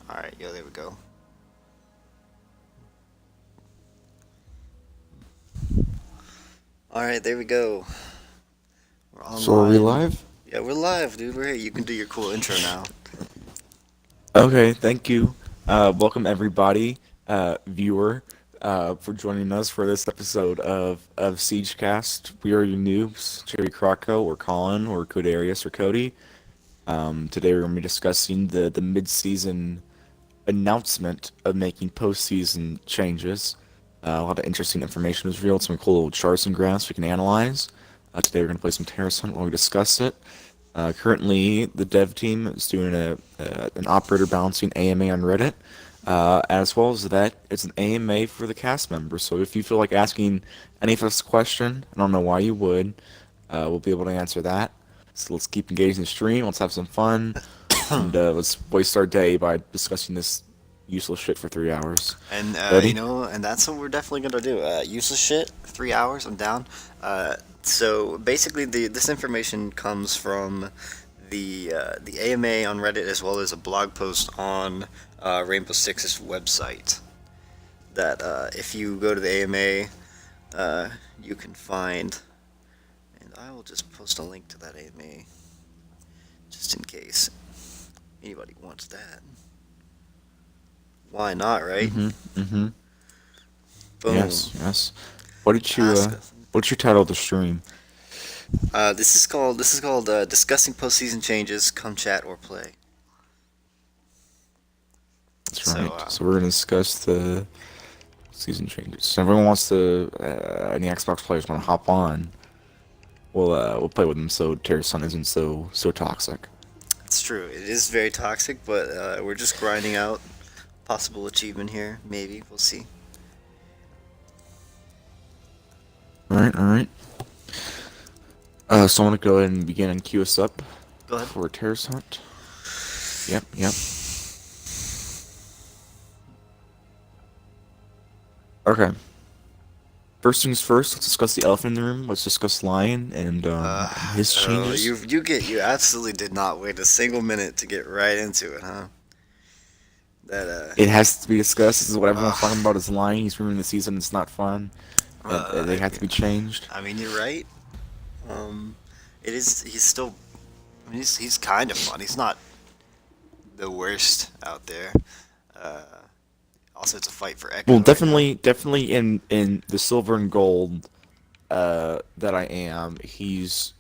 Alright, yo, there we go. Alright, there we go. We're So are we online. live? Yeah, we're live, dude. We're here. You can do your cool intro now. Okay, thank you. Welcome everybody, viewer, for joining us for this episode of SiegeCast. We are your noobs, Jerry Crocco, or Colin, or Codarius, or Cody. Today we're going to be discussing the mid-season announcement of making postseason changes. A lot of interesting information was revealed, some cool little charts and graphs we can analyze. Today we're going to play some Terrace Hunt while we discuss it. Currently, the dev team is doing an operator balancing AMA on Reddit. As well as that, it's an AMA for the cast members. So if you feel like asking any of us a question, I don't know why you would, we'll be able to answer that. So let's keep engaging the stream. Let's have some fun, and let's waste our day by discussing this useless shit for 3 hours. And, Ready? and that's what we're definitely gonna do. Useless shit, 3 hours, I'm down. So basically, this information comes from the AMA on Reddit as well as a blog post on Rainbow Six's website. That if you go to the AMA, you can find, and I will just post a link to that AMA just in case anybody wants that. Why not, right? Mm-hmm. Boom. Yes. What did you Ask us. what's your title of the stream? This is called discussing postseason changes. Come chat or play. That's So right. So we're gonna discuss the season changes. So everyone wants to, any Xbox players want to hop on. We'll play with them so Terrace Sun isn't so toxic. it's true. It is very toxic, but we're just grinding out possible achievement here. Maybe we'll see. All right. So I want to go ahead and begin and queue us up Go ahead. for Terrace Hunt. Yep. Okay. First things first, let's discuss the elephant in the room. Let's discuss Lion and his changes. You absolutely did not wait a single minute to get right into it, huh? That It has to be discussed. This is what everyone's uh, talking about is Lion. He's ruining the season. It's not fun. They I have to be changed. I mean, you're right. It is. He's still. I mean, he's kind of fun. He's not the worst out there. Uh, Also, it's a fight for Echo Well, right now. definitely in the silver and gold that I am, he's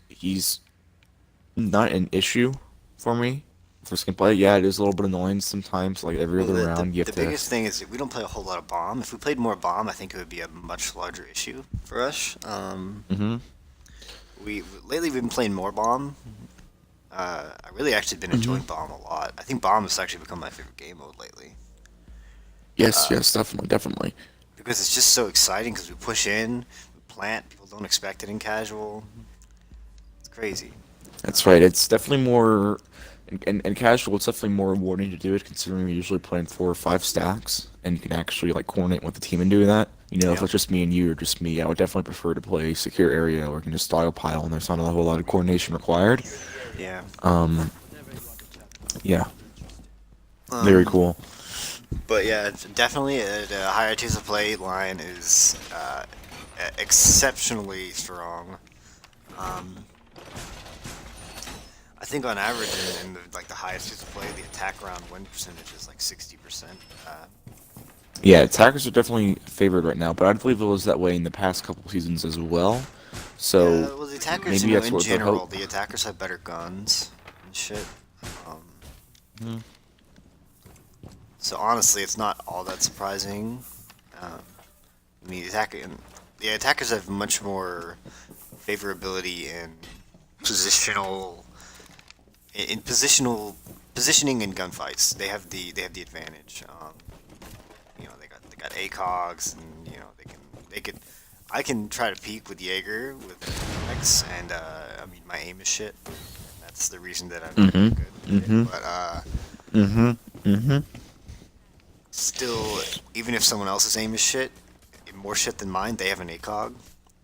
not an issue for me for gameplay. Yeah, it is a little bit annoying sometimes. Like every Well, other the round, you the have to. biggest thing is that we don't play a whole lot of bomb. If we played more bomb, I think it would be a much larger issue for us. Hmm. We lately we've been playing more bomb. I really actually been Hmm. enjoying bomb a lot. I think bomb has actually become my favorite game mode lately Yes, definitely. because it's just so exciting because we push in, we plant. People don't expect it in casual. It's crazy. That's right. It's definitely more, in casual. It's definitely more rewarding to do it considering we usually play in 4 or 5 stacks, and you can actually like coordinate with the team and do that. If Yep. it's just me and you or just me, I would definitely prefer to play secure area where you can just stockpile and there's not a whole lot of coordination required. Yeah. Um, yeah, very Um, cool. but yeah, it's definitely the higher tiers of play line is exceptionally strong. Um, I think on average in the highest tiers of play, the attack round win percentage is like 60%. Yeah, attackers are definitely favored right now, but I believe it was that way in the past couple seasons as well. Yeah, So well, the attackers, maybe that's in what the general, hope. the attackers have better guns and shit. Um, Mhm. so honestly, it's not all that surprising. Um, I mean, the attackers have much more favorability positional, in positioning in gunfights. They have the advantage. They got ACOGs, and they could. I can try to peek with Jaeger with X, and I mean my aim is shit. And that's the reason that I'm not Mhm. good with it. Mhm. But Mhm. Mhm. still, even if someone else's aim is shit, more shit than mine, they have an ACOG,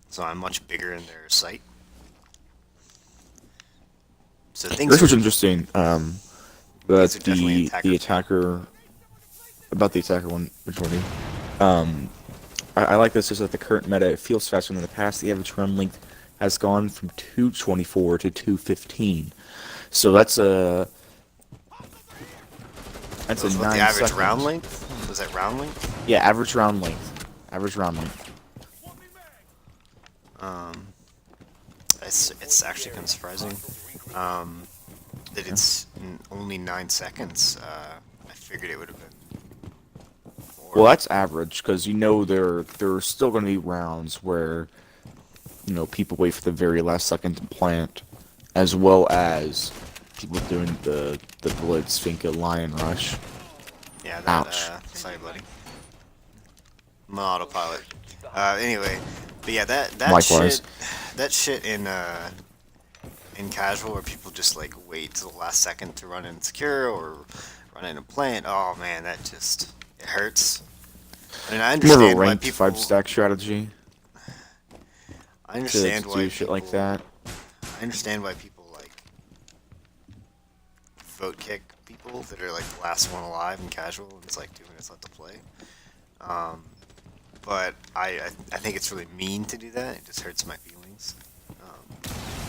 so I'm much bigger in their sight. So This was interesting. things That are definitely the attacker favored. attacker about the attacker one majority. Um, I like this just at the current meta. It feels faster than the past. The average run length has gone from 224 to 215. So that's a Was what the 9 average round seconds. length? Was that round length? Yeah, average round length. Average round length. Um, it's actually kind of surprising. Um, that it's only 9 seconds. I figured it would have been Well, more. that's average because there are still going to be rounds where people wait for the very last second to plant, as well as people doing the blitz finka lion rush. Yeah, that. Ouch. Sorry, buddy. I'm on autopilot. Anyway, but yeah, Likewise. that shit in casual where people just like wait till the last second to run in secure or run in a plant. Oh man, that just it hurts. I mean, More of a ranked 5 stack strategy I to understand why do shit like that. I understand why people like vote kick people that are like the last one alive in casual and it's like 2 minutes left to play. Um, but I think it's really mean to do that. It just hurts my feelings.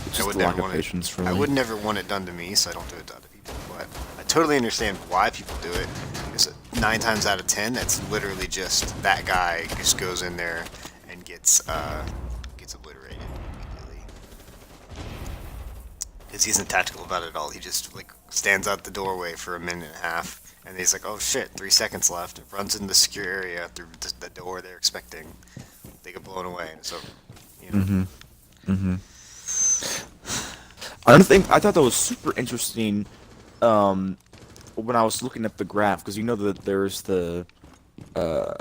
It's I just would a never lack of want patience for I me. would never want it done to me, so I don't do it to other people. But I totally understand why people do it. Because 9 times out of 10, that's literally just that guy just goes in there and gets obliterated immediately. Because he isn't tactical about it at all. He just like stands out the doorway for a minute and a half, and he's like, "Oh shit, 3 seconds left." And runs into the secure area through the door they're expecting. They get blown away, and so, you know. Mm-hmm. Mm-hmm. Another thing I thought that was super interesting, when I was looking at the graph, because that there's uh,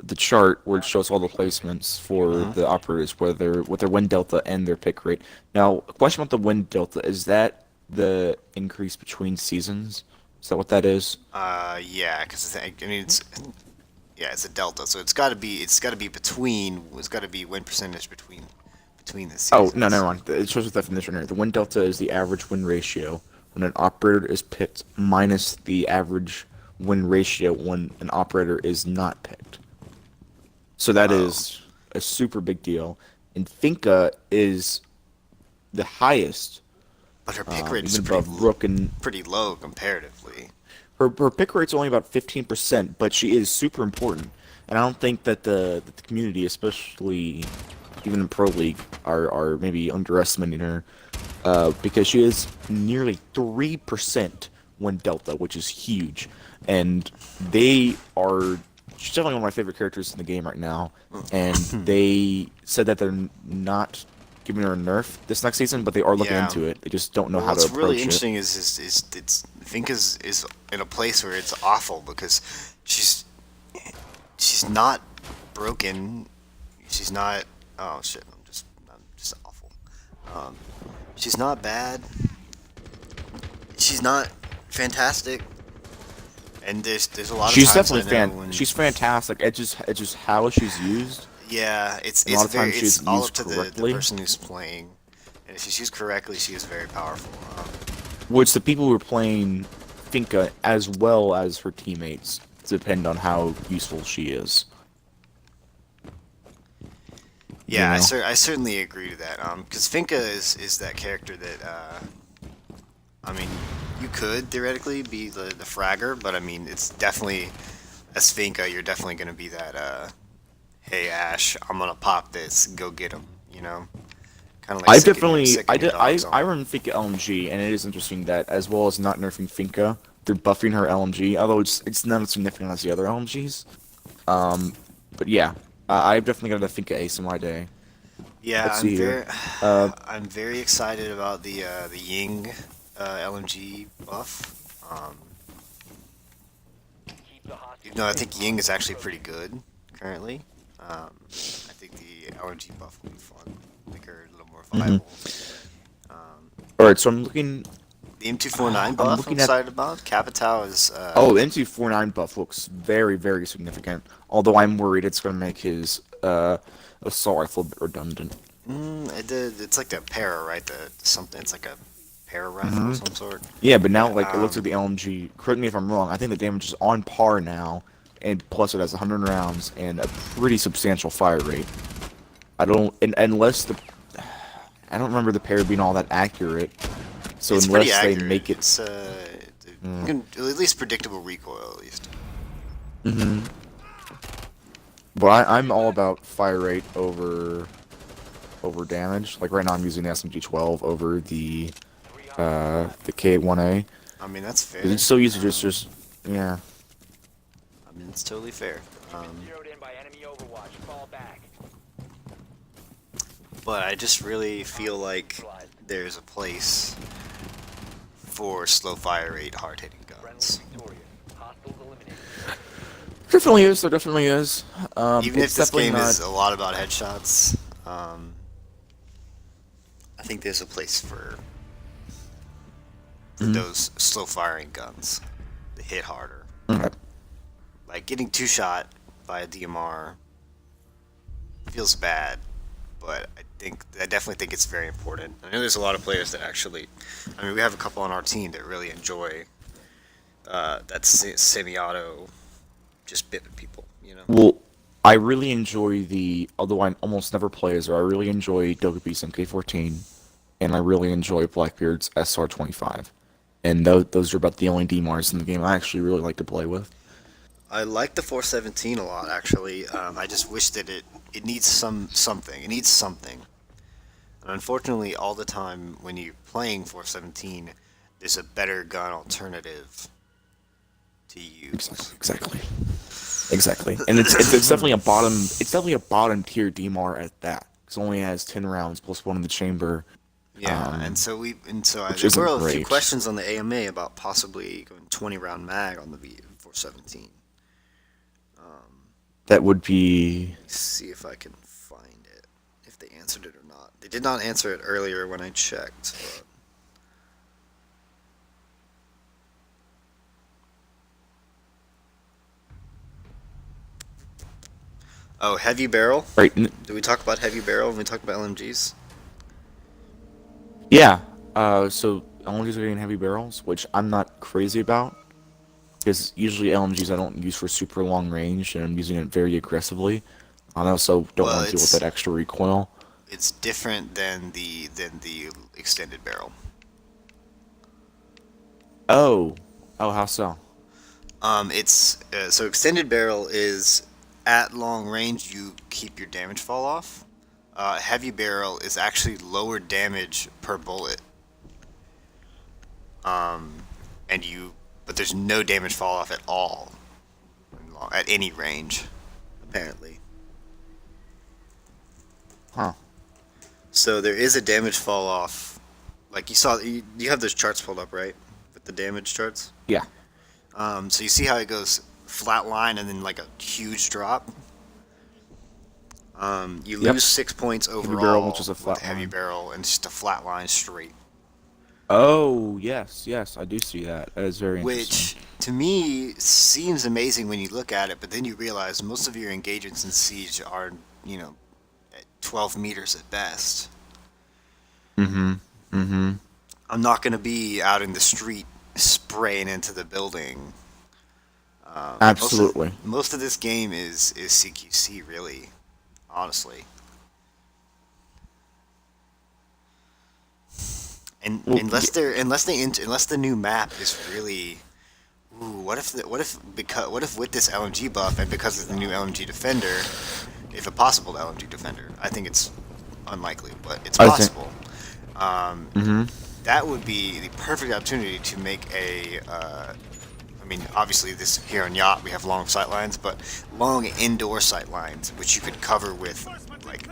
the chart where it shows all the placements for Mhm. the operators, with their win delta and their pick rate. Now, a question about the win delta, is that the increase between seasons? Is that what that is? Yeah, because I mean it's yeah, it's a delta, so it's got to be win percentage between the Oh, no, seasons. never mind. It shows the definition here. The win delta is the average win ratio when an operator is picked minus the average win ratio when an operator is not picked. So that Oh, is a super big deal. And Finca is the highest, but her pick rate is even above Brook. And pretty low comparatively. her pick rate's only about 15%, but she is super important. And I don't think that the community, especially even in Pro League, are maybe underestimating her, because she is nearly 3% win delta, which is huge. And they are she's definitely one of my favorite characters in the game right now. And they said that they're not giving her a nerf this next season, but they are looking Yeah. into it. They just don't know Well, how to what's really approach it. interesting is it's Vinka's is in a place where it's awful because she's she's not broken. She's not. Oh shit! I'm just awful. Um, she's not bad. She's not fantastic. And there's a lot of She's times I definitely know when she's fantastic. It's just how she's used. yeah, And a lot of times it's she's all up used to the correctly. person who's playing. And if she's used correctly, she is very powerful. Which the people who are playing Finca as well as her teammates depend on how useful she is. You Yeah, know? I certainly agree to that. Because Finka is that character that I mean, you could theoretically be the fragger, but I mean, it's definitely as Finka, you're definitely gonna be that hey Ash, I'm gonna pop this, go get him. You know, kind of like I've definitely sicking your dogs I on. run Finca LMG, and it is interesting that as well as not nerfing Finca, they're buffing her LMG, although it's not as significant as the other LMGs. But yeah, I've definitely got a Finca ace in my day. Yeah, Let's see here. Uh, I'm very excited about the Ying LMG buff. Even though I think Ying is actually pretty good currently. I think the LMG buff will be fun. Make her a little more mhm. viable. Um, All right, so I'm looking. the M249 I'm buff I'm looking at. excited about. Capitao is Oh, the NC49 buff looks very, very significant. Although I'm worried it's going to make his assault rifle a bit redundant. it's like the para, right? The something. It's like a para rifle of Hmm. some sort. Yeah, but now Yeah. like it looks like the LMG. Correct me if I'm wrong. I think the damage is on par now, and plus it has 100 rounds and a pretty substantial fire rate. I don't, unless the, I don't remember the parry being all that accurate. So It's pretty unless they accurate. make it, It's you can, at least predictable recoil at least. but I'm all about fire rate over damage. Like right now, I'm using the SMG-12 over the K1A. I mean that's fair. It's so easy to just yeah. I mean it's totally fair. Zeroed in by enemy overwatch. Fall back. But I just really feel like there's a place for slow fire rate, hard hitting guns. Friendly victorious. Hostiles eliminated. Definitely is. There definitely is. Even It's if this definitely game not. is a lot about headshots, I think there's a place for those slow firing guns that hit harder. Okay. Like getting two shot by a DMR feels bad, but I definitely think it's very important. I know there's a lot of players that actually, I mean, we have a couple on our team that really enjoy that semi-auto, just bipping people, you know. Well, I really enjoy although I almost never play as her, I really enjoy Dogabee's MK14, and I really enjoy Blackbeard's SR25. And those are about the only DMRs in the game I actually really like to play with. I like the 417 a lot, actually. I just wish that it needs something. It needs something. And unfortunately, all the time when you're playing 417, there's a better gun alternative to use. Exactly. And it's definitely a bottom tier DMR at that. Because it only has 10 rounds plus one in the chamber. Yeah, there which were isn't a few great. questions on the AMA about possibly going 20 round mag on the 417. That would be. Let's see if I can find it, if they answered it or not. They did not answer it earlier when I checked. But... Oh, heavy barrel? Right. Did we talk about heavy barrel when we talked about LMGs? Yeah. So LMGs are getting heavy barrels, which I'm not crazy about. Because usually LMGs I don't use for super long range, and I'm using it very aggressively. I also don't want to deal with that extra recoil. It's different than the extended barrel. Oh, how so? So extended barrel is at long range you keep your damage fall off. Heavy barrel is actually lower damage per bullet. But there's no damage fall off at all at any range, apparently. Huh. So there is a damage fall off. Like you saw, you have those charts pulled up, right? With the damage charts. Yeah. So you see how it goes flat line and then like a huge drop. You lose 6 points overall barrel, which is a flat with heavy line. barrel, and just a flat line straight. Oh, yes, I do see that. That is very interesting. Which, to me, seems amazing when you look at it, but then you realize most of your engagements in Siege are, at 12 meters at best. I'm not going to be out in the street spraying into the building. Absolutely. Most of this game is CQC, really, honestly. And unless the new map is really, what if with this LMG buff and because of the new LMG Defender, if a possible LMG Defender, I think it's unlikely, but it's possible. That would be the perfect opportunity to make a. I mean, obviously, this here on Yacht we have long sight lines, but long indoor sight lines, which you could cover with, like,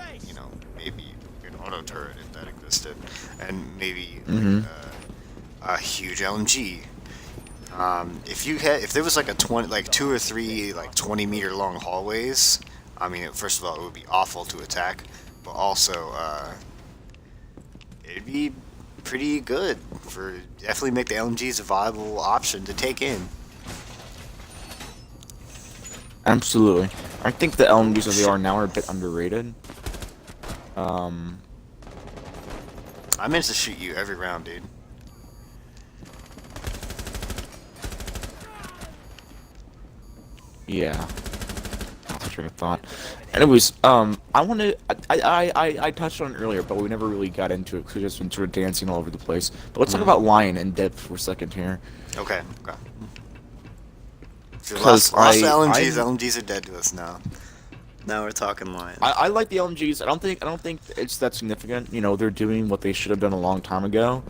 maybe an auto turret if that existed, and maybe a huge LMG. If there was like a 2 or 3 like 20-meter long hallways, I mean, first of all, it would be awful to attack, but also it'd be pretty good for definitely make the LMGs a viable option to take in. Absolutely. I think the LMGs as they are now are a bit underrated. I managed to shoot you every round, dude. Yeah. That's a train of thought. Anyways, I want to. I touched on it earlier, but we never really got into it because we've just been sort of dancing all over the place. But let's talk about Lion in depth for a second here. Okay. Okay. So Because lost the LMGs. LMGs are dead to us now. Now we're talking Lion. I like the LMGs. I don't think it's that significant. You know, they're doing what they should have done a long time ago.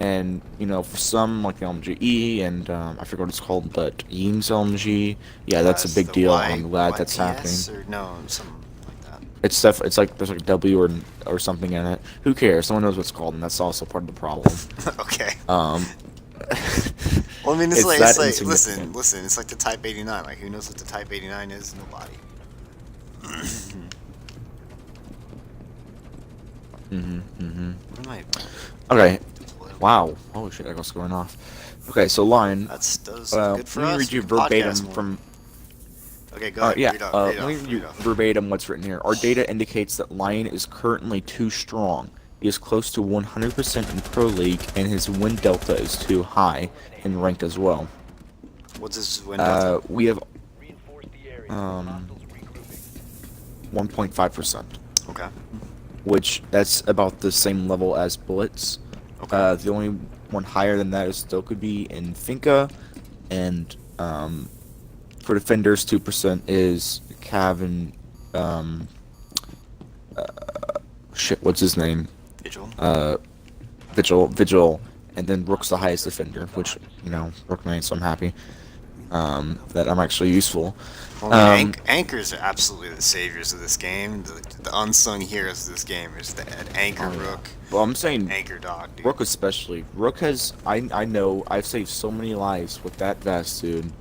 And you know, for some like the LMG-E and I forget what it's called, but Eames LMG, yeah, that's a big the deal. Y, I'm glad that's YPS happening. or no, something like that. It's like there's like a W or something in it. Who cares? Someone knows what it's called, and that's also part of the problem. Okay. Um, Well, I mean, it's like that listen, insignificant. listen. It's like the Type 89. Like, who knows what the Type 89 is? Nobody. What am I? Okay. Wow. Holy shit, what's going off? Okay, so line. That's good for Let me us. read you We can verbatim podcast more. from. Okay, go ahead. Yeah. Read off. Let me read you verbatim what's written here. Our data indicates that Lion is currently too strong. He is close to 100% in Pro League, and his win delta is too high in ranked as well. What's his window? We have Reinforce the area. Um, Hostiles regrouping. 1.5%, Okay. which that's about the same level as bullets. Okay. The only one higher than that is still could be in Finca, and for defenders 2% is Cav and shit, what's his name? Vigil. Vigil, and then Rook's the highest defender, which you know Rook made, so I'm happy that I'm actually useful. Well, I mean, anchors are absolutely the saviors of this game. The unsung heroes of this game is the anchor Rook, Well, I'm saying anchor dog, dude. Rook especially. Rook has I know I've saved so many lives with that vest, dude.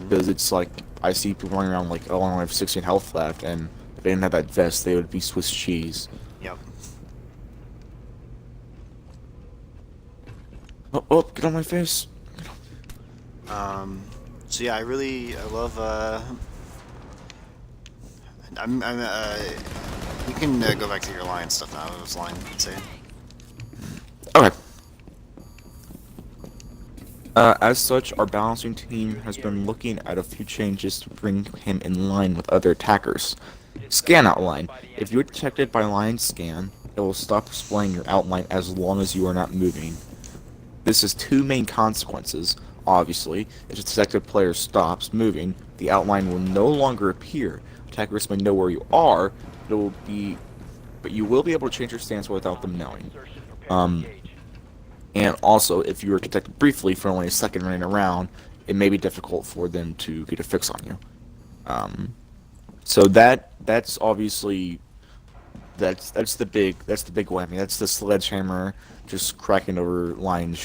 Because it's like I see people running around like, oh, I only have 16 health left, and if they didn't have that vest, they would be Swiss cheese. Yep. Oh, get on my face. So yeah, I love. You can go back to your line stuff now. What was line saying? Okay. As such, our balancing team has been looking at a few changes to bring him in line with other attackers. Scan outline. If you're detected by line scan, it will stop displaying your outline as long as you are not moving. This has two main consequences. Obviously, if the detected player stops moving, the outline will no longer appear. Attackers may know where you are, but you will be able to change your stance without them knowing. And also, if you are detected briefly for only a second running around, it may be difficult for them to get a fix on you. So that's obviously that's the big whammy. That's the sledgehammer just cracking over Lion's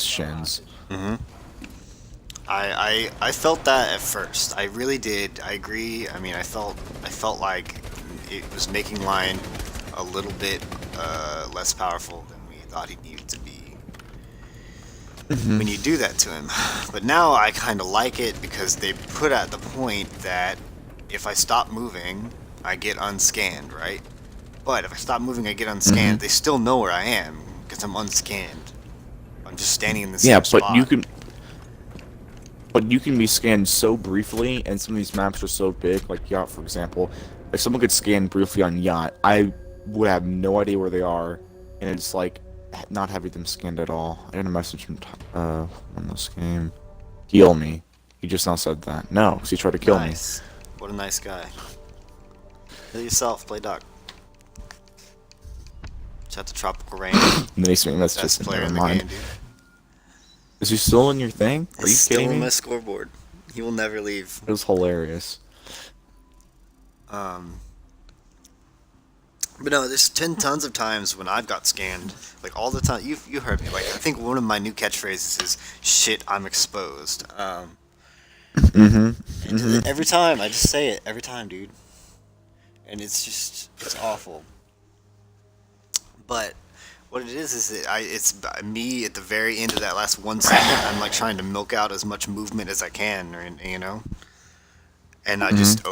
shins. Mm-hmm. I felt that at first. I really did. I agree. I mean, I felt like it was making Lion a little bit less powerful than we thought he needed to be when you do that to him. But now I kind of like it because they put at the point that if I stop moving, I get unscanned, right? But if I stop moving, I get unscanned. They still know where I am because I'm unscanned. I'm just standing in the same spot. But you can be scanned so briefly, and some of these maps are so big, like Yacht, for example. If someone could scan briefly on Yacht, I would have no idea where they are, and it's like not having them scanned at all. I got a message from on this game. Heal me. He just now said that. No, because he tried to kill me. Nice. What a nice guy. Heal yourself. Play Doc. Shout to Tropical Rain. And then he sent me messages. Best player Never in the mind. game, dude. Is he still in your thing? Are He's you still kidding on me? my scoreboard. He will never leave. It was hilarious. But no, there's tons of times when I've got scanned, like all the time. You heard me. Like I think one of my new catchphrases is "shit, I'm exposed." Every time I just say it every time, dude, and it's awful. But what it is that it's me at the very end of that last 1 second. I'm like trying to milk out as much movement as I can, or, and I just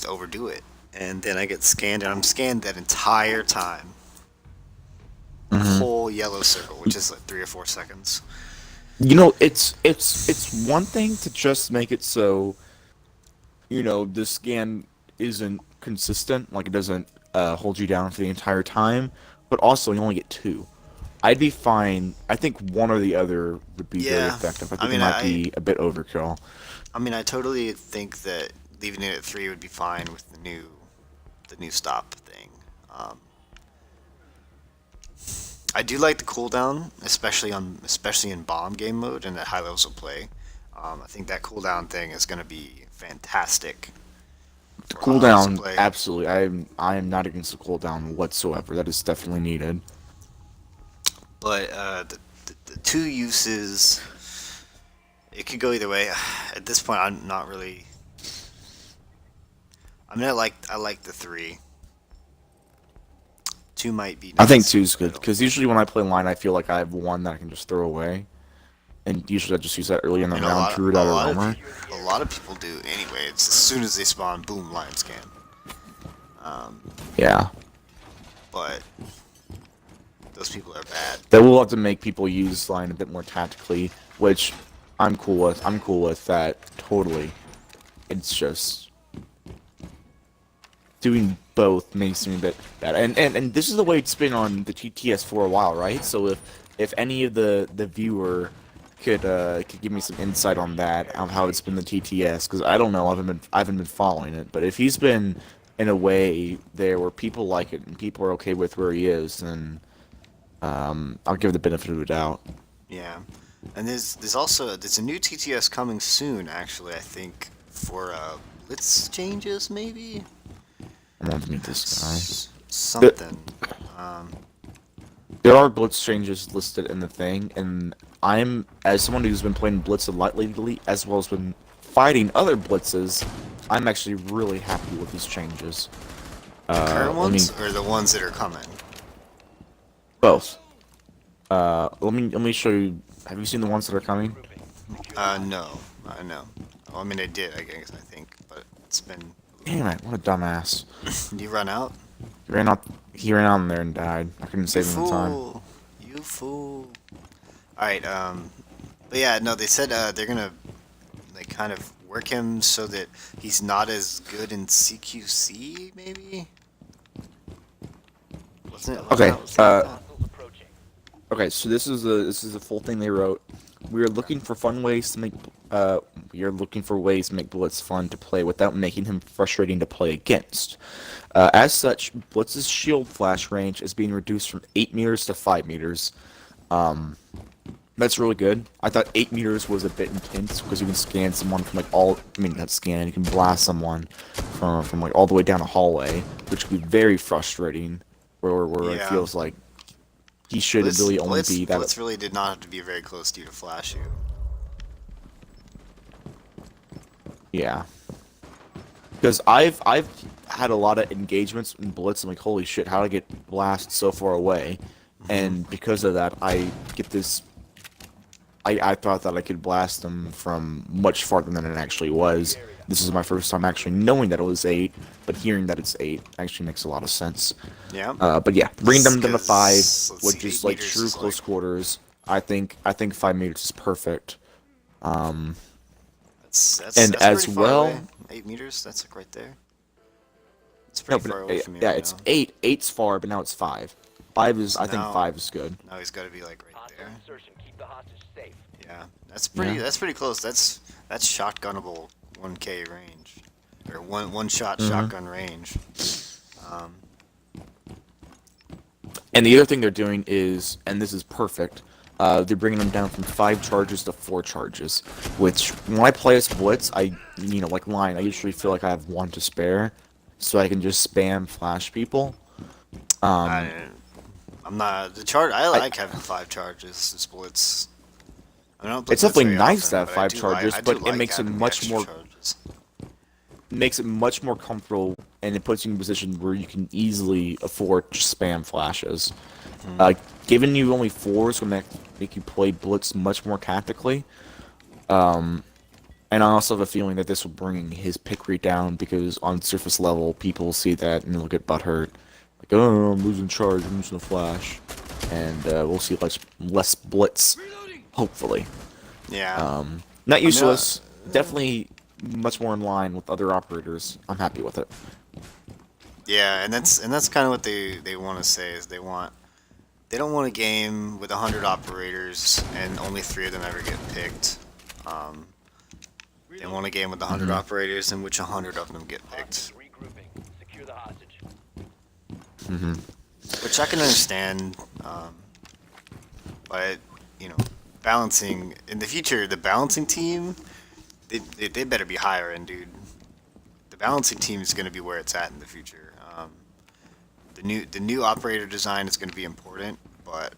overdo it. And then I get scanned, and I'm scanned that entire time. The whole yellow circle, which is like 3 or 4 seconds. You know, it's one thing to just make it so the scan isn't consistent, like it doesn't hold you down for the entire time, but also you only get two. I'd be fine. I think one or the other would be very Yeah, effective. I I think it mean, might be a bit overkill. I totally think that leaving it at 3 would be fine with the new stop thing. Um, I do like the cooldown, especially in bomb game mode and at high levels of play. I think that cooldown thing is going to be fantastic The for high levels of cooldown, play. absolutely. I am not against the cooldown whatsoever. That is definitely needed. But the two uses, it could go either way. At this point, I'm not really. I mean, I like the 3. 2 might be I think nice. two's but I good don't- because usually when I play line, I feel like I have one that I can just throw away, and usually I just use that early in the And round to root out a roamer. a lot of people do anyway. It's as soon as they spawn, boom, lion scan. Um, Yeah, but those people are bad. that will have to make people use line a bit more tactically, which I'm cool with. I'm cool with that totally. It's just doing both makes me a bit bad. And this is the way it's been on the TTS for a while, right? So if any of the viewer could give me some insight on that, on how it's been the TTS, because I don't know, I haven't been following it, but if he's been in a way there where people like it and people are okay with where he is, then I'll give the benefit of the doubt. Yeah, and there's a new TTS coming soon. Actually, I think for blitz changes maybe. I want to meet this guy. Something. Um, There are blitz changes listed in the thing, and I'm, as someone who's been playing blitz a lot lately, as well as been fighting other blitzes, I'm actually really happy with these changes. current Let me ones or the ones that are coming. both. Let me show you. Have you seen the ones that are coming? No, no. Well, I mean, I did. I guess I think, but it's been. Damn it! What a dumbass. Did you run out? He ran out. He ran out in there and died. I couldn't You save him in time. fool! You fool! All right. But yeah, no. They said they're gonna like kind of work him so that he's not as good in CQC, maybe. Wasn't it? Okay, Wasn't that- Hostiles approaching. Okay, so this is a full thing they wrote. We are looking for fun ways to make we are looking for ways to make Blitz fun to play without making him frustrating to play against. As such, Blitz's shield flash range is being reduced from 8 meters to 5 meters. That's really good. I thought 8 meters was a bit intense because you can scan someone from like not scan, you can blast someone from like all the way down a hallway, which could be very frustrating. Where it Yeah. feels like he should really only be that. Blitz really did not have to be very close to you to flash you. Yeah. Because I've had a lot of engagements in Blitz. I'm like, holy shit, how did I get blasted so far away? And because of that, I get this. I thought that I could blast them from much farther than it actually was. This is my first time actually knowing that it was 8, but hearing that it's 8 actually makes a lot of sense. Yeah. But yeah, bring them down to 5, 'Cause, let's which see, is 8 like meters true is close like- quarters. I think 5 meters is perfect. That's and that's as pretty far well- away. 8 meters. That's like right there. It's No, pretty but far away from you. yeah, you it's know? 8. 8's far, but now it's 5. 5 is, I think Now- 5 is good. Now he's got to be like right Hostile there. insertion. Keep the hostage safe. Yeah, that's pretty. Yeah. That's pretty close. That's shotgunnable 1K range, or one shot Mm-hmm. shotgun range. Um, And the other thing they're doing is, and this is perfect, they're bringing them down from 5 charges to 4 charges, which, when I play as Blitz, like line, I usually feel like I have 1 to spare, so I can just spam flash people. I'm not the charge. I like having 5 charges. It's Blitz. I don't play It's definitely Blitz very nice often, to have but 5 I do charges, I do but it like makes it having the much extra more charges. makes it much more comfortable, and it puts you in a position where you can easily afford to spam flashes. Given you only 4 is going to make you play Blitz much more tactically. And I also have a feeling that this will bring his pick rate down, because on surface level, people will see that and they'll get butthurt. Like, oh, I'm losing charge, I'm losing a flash. And we'll see less Blitz, hopefully. Yeah. Not useless. Definitely much more in line with other operators. I'm happy with it. Yeah, and that's kind of what they want to say is they don't want a game with 100 operators and only 3 of them ever get picked. Um, they want a game with 100 operators in which 100 of them get picked, Regrouping. Secure the hostage. Hmm. which I can understand. But balancing in the future, the balancing team, they better be higher end, dude. The balancing team is going to be where it's at in the future. The new operator design is going to be important, but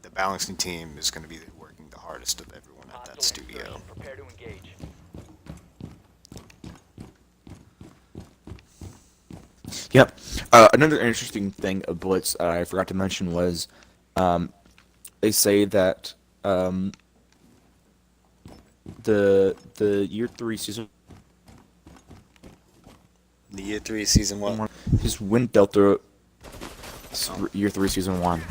the balancing team is going to be working the hardest of everyone at that Hostile studio. insertion. Prepare to engage. Yep. Another interesting thing of Blitz I forgot to mention was they say that the year 3 season The year 3 season 1. his win delta year 3 season 1,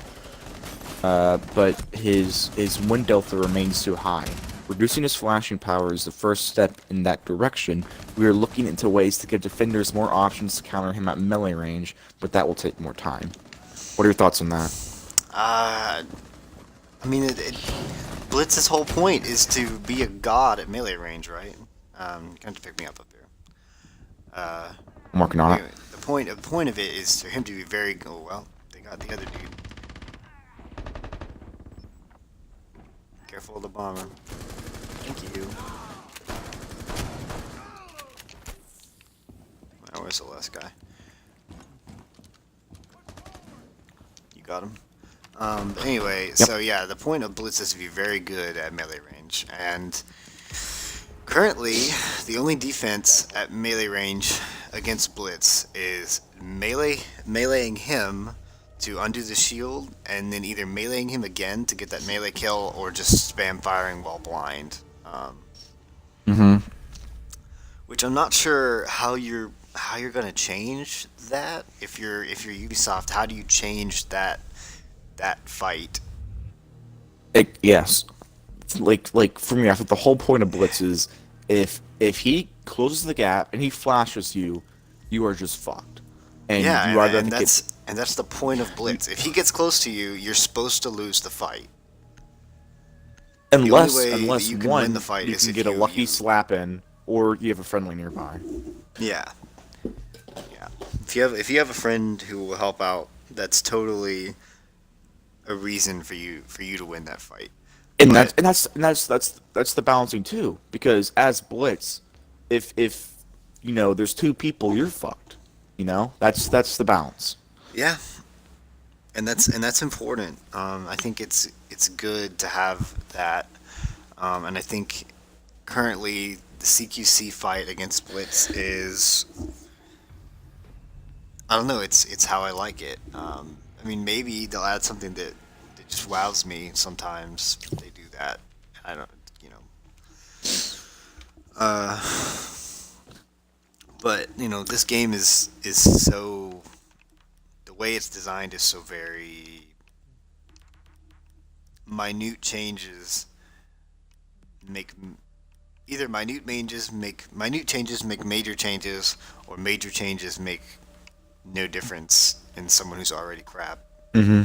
but his win delta remains too high. Reducing his flashing power is the first step in that direction. We are looking into ways to give defenders more options to counter him at melee range, but that will take more time. What are your thoughts on that? I mean, Blitz's whole point is to be a god at melee range, right? You're going to have to pick me up here. I'm working on it. Anyway, the point of it is for him to be very. Oh well, they got the other dude. Careful of the bomber. Thank you. Oh, where's the last guy? You got him. Anyway, so yeah, the point of Blitz is to be very good at melee range, and currently the only defense at melee range against Blitz is meleeing him to undo the shield, and then either meleeing him again to get that melee kill, or just spam firing while blind. Which I'm not sure how you're gonna change that. If you're Ubisoft, how do you change that fight? Yes. Like for me, I think the whole point of Blitz is if he closes the gap and he flashes you, you are just fucked. And Yeah, you either and have to that's the point of Blitz. If he gets close to you, you're supposed to lose the fight. unless way that unless you can one win the fight you is can if get a you- lucky you- slap in, or you have a friendly nearby. Yeah. Yeah. If you have a friend who will help out, that's totally a reason for you to win that fight. And But- that's the balancing too, because as Blitz, if there's 2 people, you're fucked. That's the balance. Yeah, and that's important. I think it's good to have that, and I think currently the CQC fight against Blitz is, I don't know, it's how I like it. I mean, maybe they'll add something that just wows me. Sometimes they do that. I don't, but this game is so, the way it's designed is so very minute changes make either minute changes make major changes, or major changes make no difference in someone who's already crap. Mm-hmm.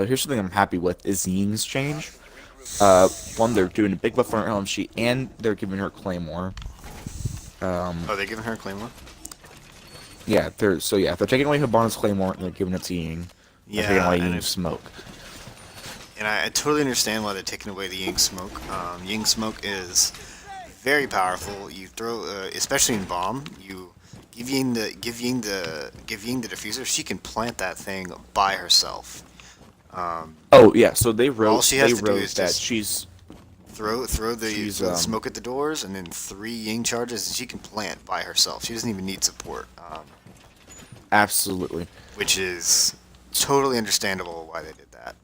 Here's something I'm happy with is Ying's change. One, they're doing a big buff on her LMG, and they're giving her Claymore. Oh, they're giving her a Claymore? Yeah, they're taking away Hibana's Claymore and they're giving it to Ying. They're taking away and Ying's smoke. And I totally understand why they're taking away the Ying smoke. Ying smoke is very powerful. You throw, especially in bomb, you give Ying the diffuser. She can plant that thing by herself. Oh yeah, so they wrote All she has to do is that just she's throw the She's, smoke at the doors, and then 3 Ying charges, and she can plant by herself. She doesn't even need support, absolutely. which is totally understandable why they did that.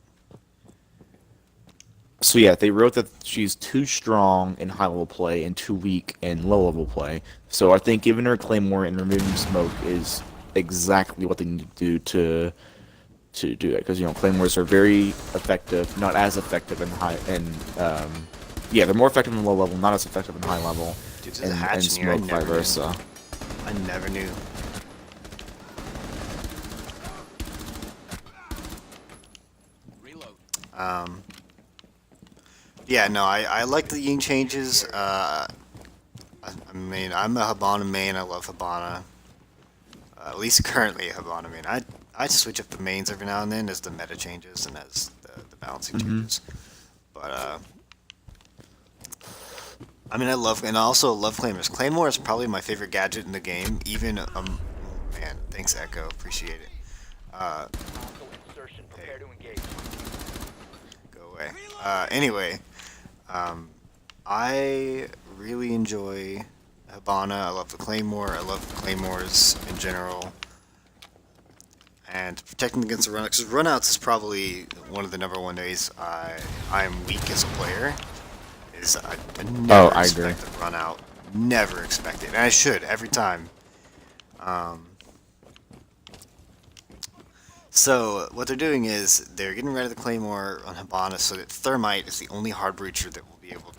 So yeah, they wrote that she's too strong in high level play and too weak in low level play. So I think giving her Claymore and removing smoke is exactly what they need to do to do that, because claymores are very effective, not as effective in high yeah, they're more effective in low level, not as effective in high level, Dude, there's a and hatch in here. I smoke vice never knew. versa. I never knew. Um, yeah, no, I like the Ying changes. I mean, I'm a Habana main. I love Habana. At least currently a Habana main. I switch up the mains every now and then as the meta changes and as the balancing changes. But I mean, I also love Claymores. Claymore is probably my favorite gadget in the game. Even man, thanks Echo, appreciate it. Hostile insertion. Prepare to engage. Go away. Anyway, I really enjoy Habana. I love the Claymore. I love Claymores in general. And protecting against the runouts. Because runouts is probably one of the number one ways I'm weak as a player. Is I never I agree. expect to run out. Never expect it. And I should every time. So what they're doing is they're getting rid of the Claymore on Habana so that Thermite is the only hard breacher that will be able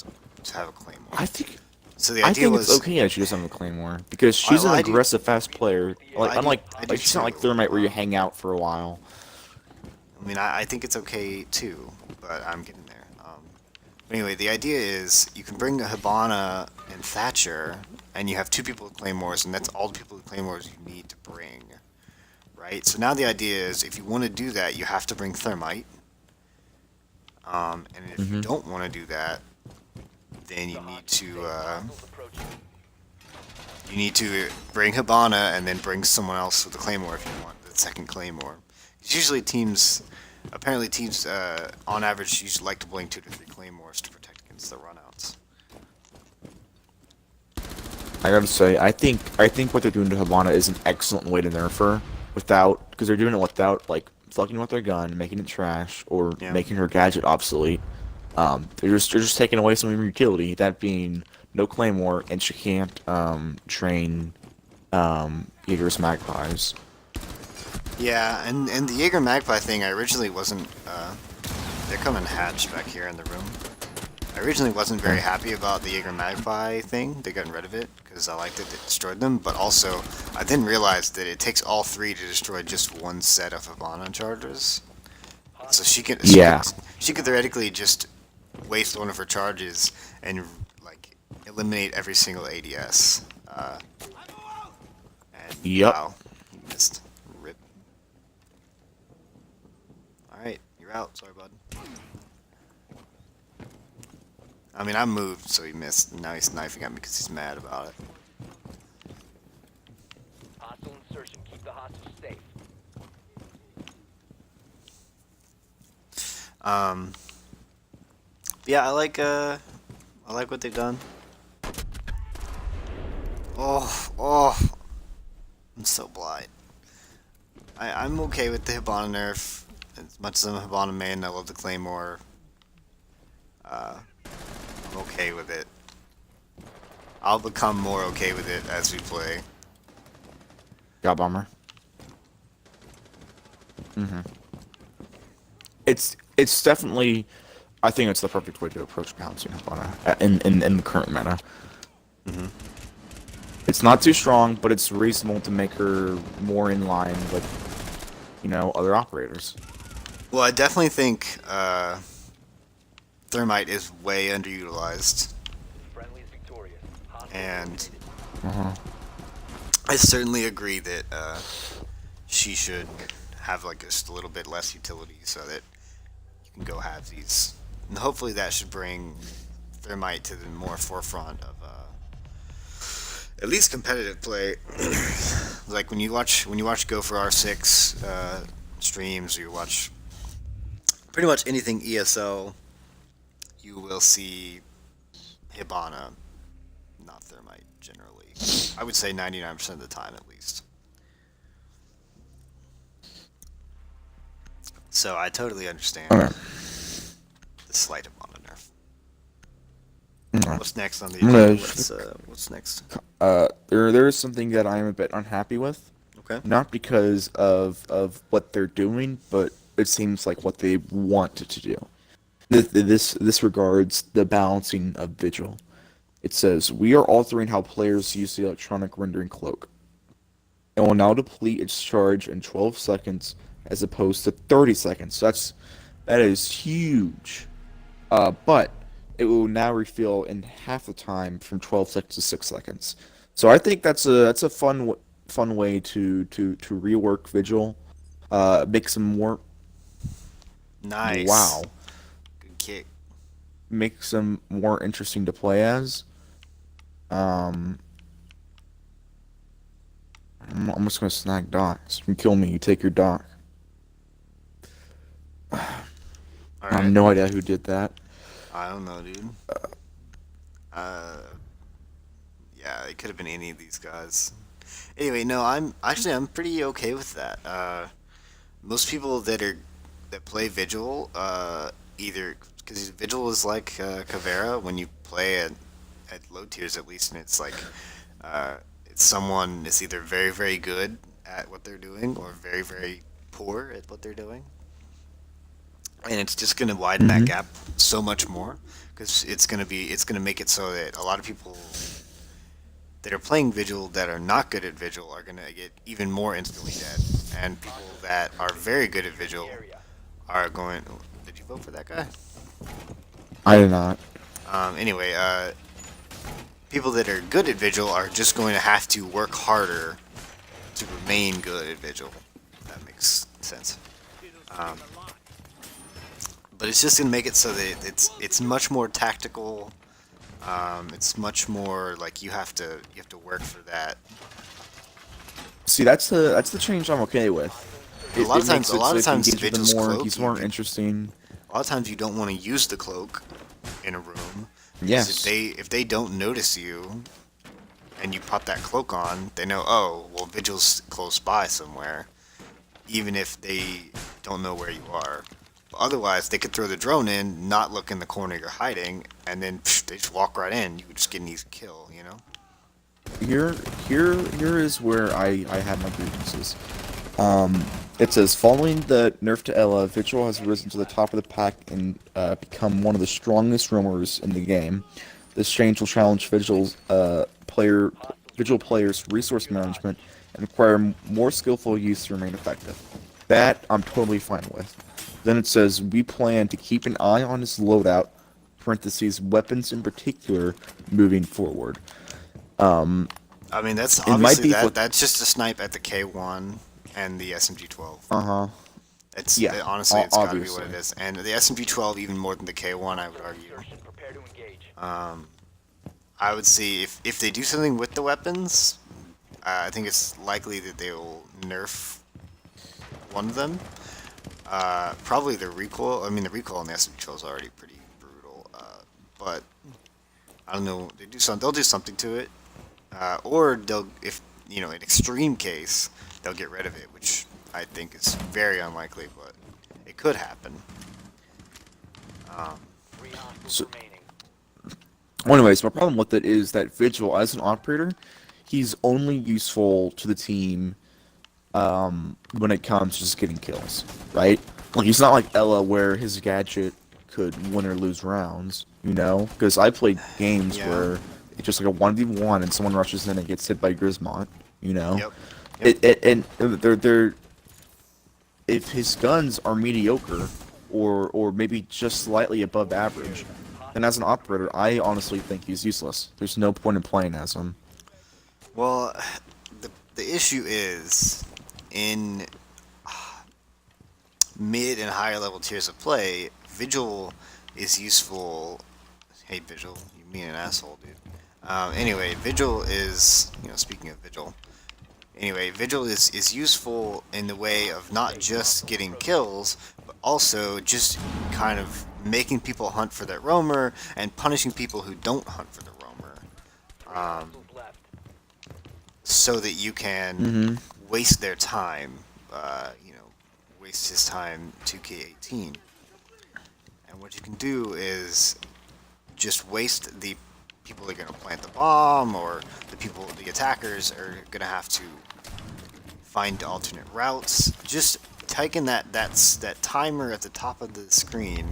to have a Claymore. I think So the I idea think was it's okay that she doesn't have a claymore, because she's well, an I do- aggressive, fast player. Like I do- unlike I do she's not like too. Thermite where you hang out for a while. I mean, I think it's okay too, but I'm getting there. But anyway, the idea is you can bring Habana and Thatcher, and you have two people with Claymores, and that's all the people with Claymores you need to bring. Right? So now the idea is if you want to do that, you have to bring Thermite. And if you don't want to do that, then you need to Hostiles approaching. bring Habana and then bring someone else with the Claymore if you want the second Claymore. 'Cause usually teams on average usually like to bring 2 to 3 Claymores to protect against the runouts. I gotta say, I think what they're doing to Habana is an excellent way to nerf her because they're doing it without like fucking with their gun, making it trash, or Yeah. making her gadget obsolete. They're just taking away some of her utility, that being no claymore, and she can't train Jaeger's magpies. Yeah, and the Jaeger Magpie thing, I originally wasn't. They're coming hatch back here in the room. I originally wasn't very happy about the Jaeger Magpie thing. They got rid of it because I liked it. It destroyed them, but also I then realized that it takes all 3 to destroy just one set of Habana charges. So she could theoretically just waste one of her charges and like eliminate every single ADS. And Yep. wow, he missed. Rip. All right, you're out. Sorry, bud. I mean, I moved, so he missed. And now he's knifing at me because he's mad about it. Hostile insertion. Keep the hostage safe. Yeah, I like what they've done. Oh, I'm so blind. I'm okay with the Hibana nerf. As much as I'm a Hibana main, I love the Claymore. I'm okay with it. I'll become more okay with it as we play. God bomber. It's definitely, I think it's the perfect way to approach balancing Habana in the current meta. It's not too strong, but it's reasonable to make her more in line with, other operators. Well, I definitely think Thermite is way underutilized, Friendly is victorious. Hostile and eliminated. I certainly agree that she should have like just a little bit less utility so that you can go have these. And hopefully that should bring Thermite to the more forefront of at least competitive play. Like when you watch Go for R6 streams, or you watch pretty much anything ESL, you will see Hibana, not Thermite, generally. I would say 99% of the time, at least. So I totally understand Okay. the slight Hibana nerf. Okay. What's next on the I'm gonna agenda? What's next? There is something that I am a bit unhappy with. Okay. not because of what they're doing, but it seems like what they want to do. This regards the balancing of Vigil. It says, we are altering how players use the electronic rendering cloak. It will now deplete its charge in 12 seconds as opposed to 30 seconds. That is huge. But it will now refill in half the time from 12 seconds to 6 seconds. So I think that's a fun way to rework Vigil. Make some more Nice. wow, Good kick. make some more interesting to play as. Um, I'm just gonna snag Doc. So you can kill me. You take your Doc. All I have right. no idea who did that. I don't know, dude. Uh, yeah, it could have been any of these guys. Anyway, no, I'm pretty okay with that. Most people that play Vigil, either because Vigil is like Caveira when you play at low tiers at least, and it's like it's someone is either very very good at what they're doing or very very poor at what they're doing, and it's just going to widen that Mm-hmm. gap so much more because it's going to make it so that a lot of people that are playing Vigil that are not good at Vigil are going to get even more instantly dead, and people that are very good at Vigil Area. are going. Did you vote for that guy? I did not. Anyway, people that are good at Vigil are just going to have to work harder to remain good at Vigil. If that makes sense. Um, but it's just going to make it so that it's much more tactical. It's much more like you have to work for that. See, that's the change I'm okay with. A lot of times, Makes a it lot so of if you times, engage with Vigil's them more, cloak. he's more interesting. A lot of times you don't want to use the cloak in a room. Because Yes. if they don't notice you and you pop that cloak on, they know, oh, well, Vigil's close by somewhere, even if they don't know where you are. But otherwise, they could throw the drone in, not look in the corner you're hiding, and then they just walk right in. You would just get an easy kill, you know? Here is where I had my grievances. It says, following the nerf to Ella, Vigil has risen to the top of the pack and become one of the strongest roamers in the game. This change will challenge Vigil players' resource management and require more skillful use to remain effective. That I'm totally fine with. Then it says, we plan to keep an eye on his loadout, parentheses, weapons in particular, moving forward. I mean, that's In my obviously beef with that's just a snipe at the K1 and the SMG-12. uh-huh. Honestly, it's got to be what Obviously. it is. And the SMG-12 even more than the K1, I would argue. Insertion. Prepare to engage. I would see if they do something with the weapons, I think it's likely that they will nerf one of them. Probably the recoil. I mean, the recoil on the SMG-12 is already pretty brutal. But I don't know. They'll do something to it, or they'll, if in extreme case, they'll get rid of it, which I think is very unlikely, but it could happen. 3 hostiles So- remaining. Well, anyways, my problem with it is that Vigil, as an operator, he's only useful to the team when it comes to just getting kills, right? Like, he's not like Ella where his gadget could win or lose rounds, Because I played games Yeah. where it's just like a 1v1 and someone rushes in and gets hit by Grismont, Yep. And they're if his guns are mediocre or maybe just slightly above average, then as an operator, I honestly think he's useless. There's no point in playing as him. Well, the issue is in mid and higher level tiers of play, Vigil is useful. Hey, Vigil, you mean an asshole, dude. Anyway, Vigil is, speaking of Vigil, Vigil is useful in the way of not just getting kills, but also just kind of making people hunt for that roamer and punishing people who don't hunt for the roamer. 3 hostiles left. So that you can Mm-hmm. waste their time, waste his time 2K18. And what you can do is just waste the people that are going to plant the bomb, or the attackers are going to have to find alternate routes. Just taking that timer at the top of the screen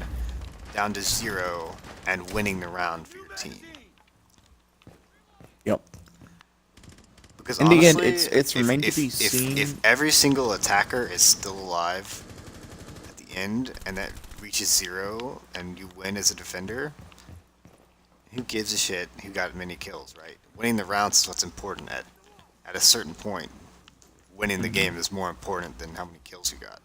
down to 0 and winning the round for your team. Yep. Because In the end, honestly, it's remained to if, be if, seen. if every single attacker is still alive at the end and that reaches 0 and you win as a defender, who gives a shit who got many kills, right? Winning the rounds is what's important at a certain point. Winning the game is more important than how many kills you got.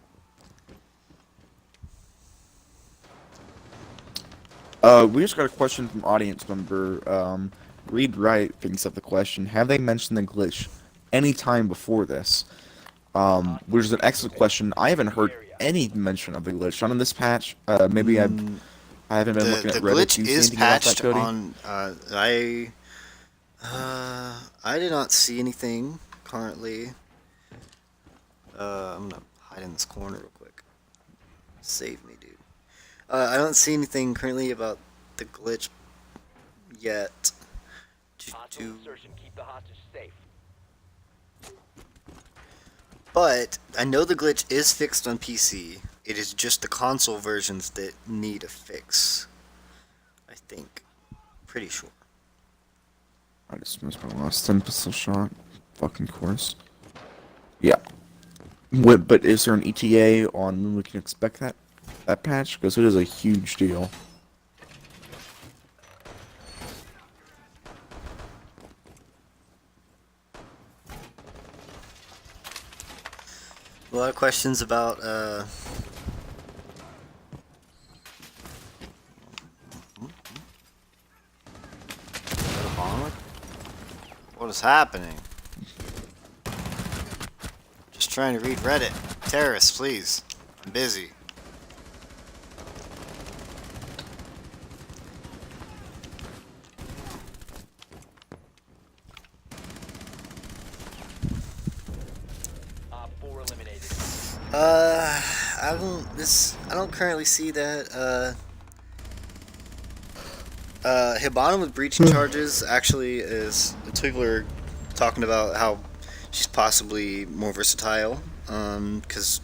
We just got a question from audience member. Reed Wright thinks of the question: have they mentioned the glitch any time before this? Which is an excellent question. I haven't heard any mention of the glitch. Not in this patch. Maybe I haven't been looking The at Reddit. glitch Do you see is anything about that, patched Cody? on. I did not see anything currently. I'm gonna hide in this corner real quick. Save me, dude. I don't see anything currently about the glitch yet. Hostile insertion. Keep the hostage safe. But I know the glitch is fixed on PC. It is just the console versions that need a fix. I think. Pretty sure. I just missed my last 10 pistol shot. Fucking course. Yeah. But is there an ETA on when we can expect that patch? Because it is a huge deal. A lot of questions about what is happening? Just trying to read Reddit. Terrorists, please. I'm busy. Op 4 eliminated. I don't currently see that. Hibana with breaching charges actually is Twiggler talking about how she's possibly more versatile, because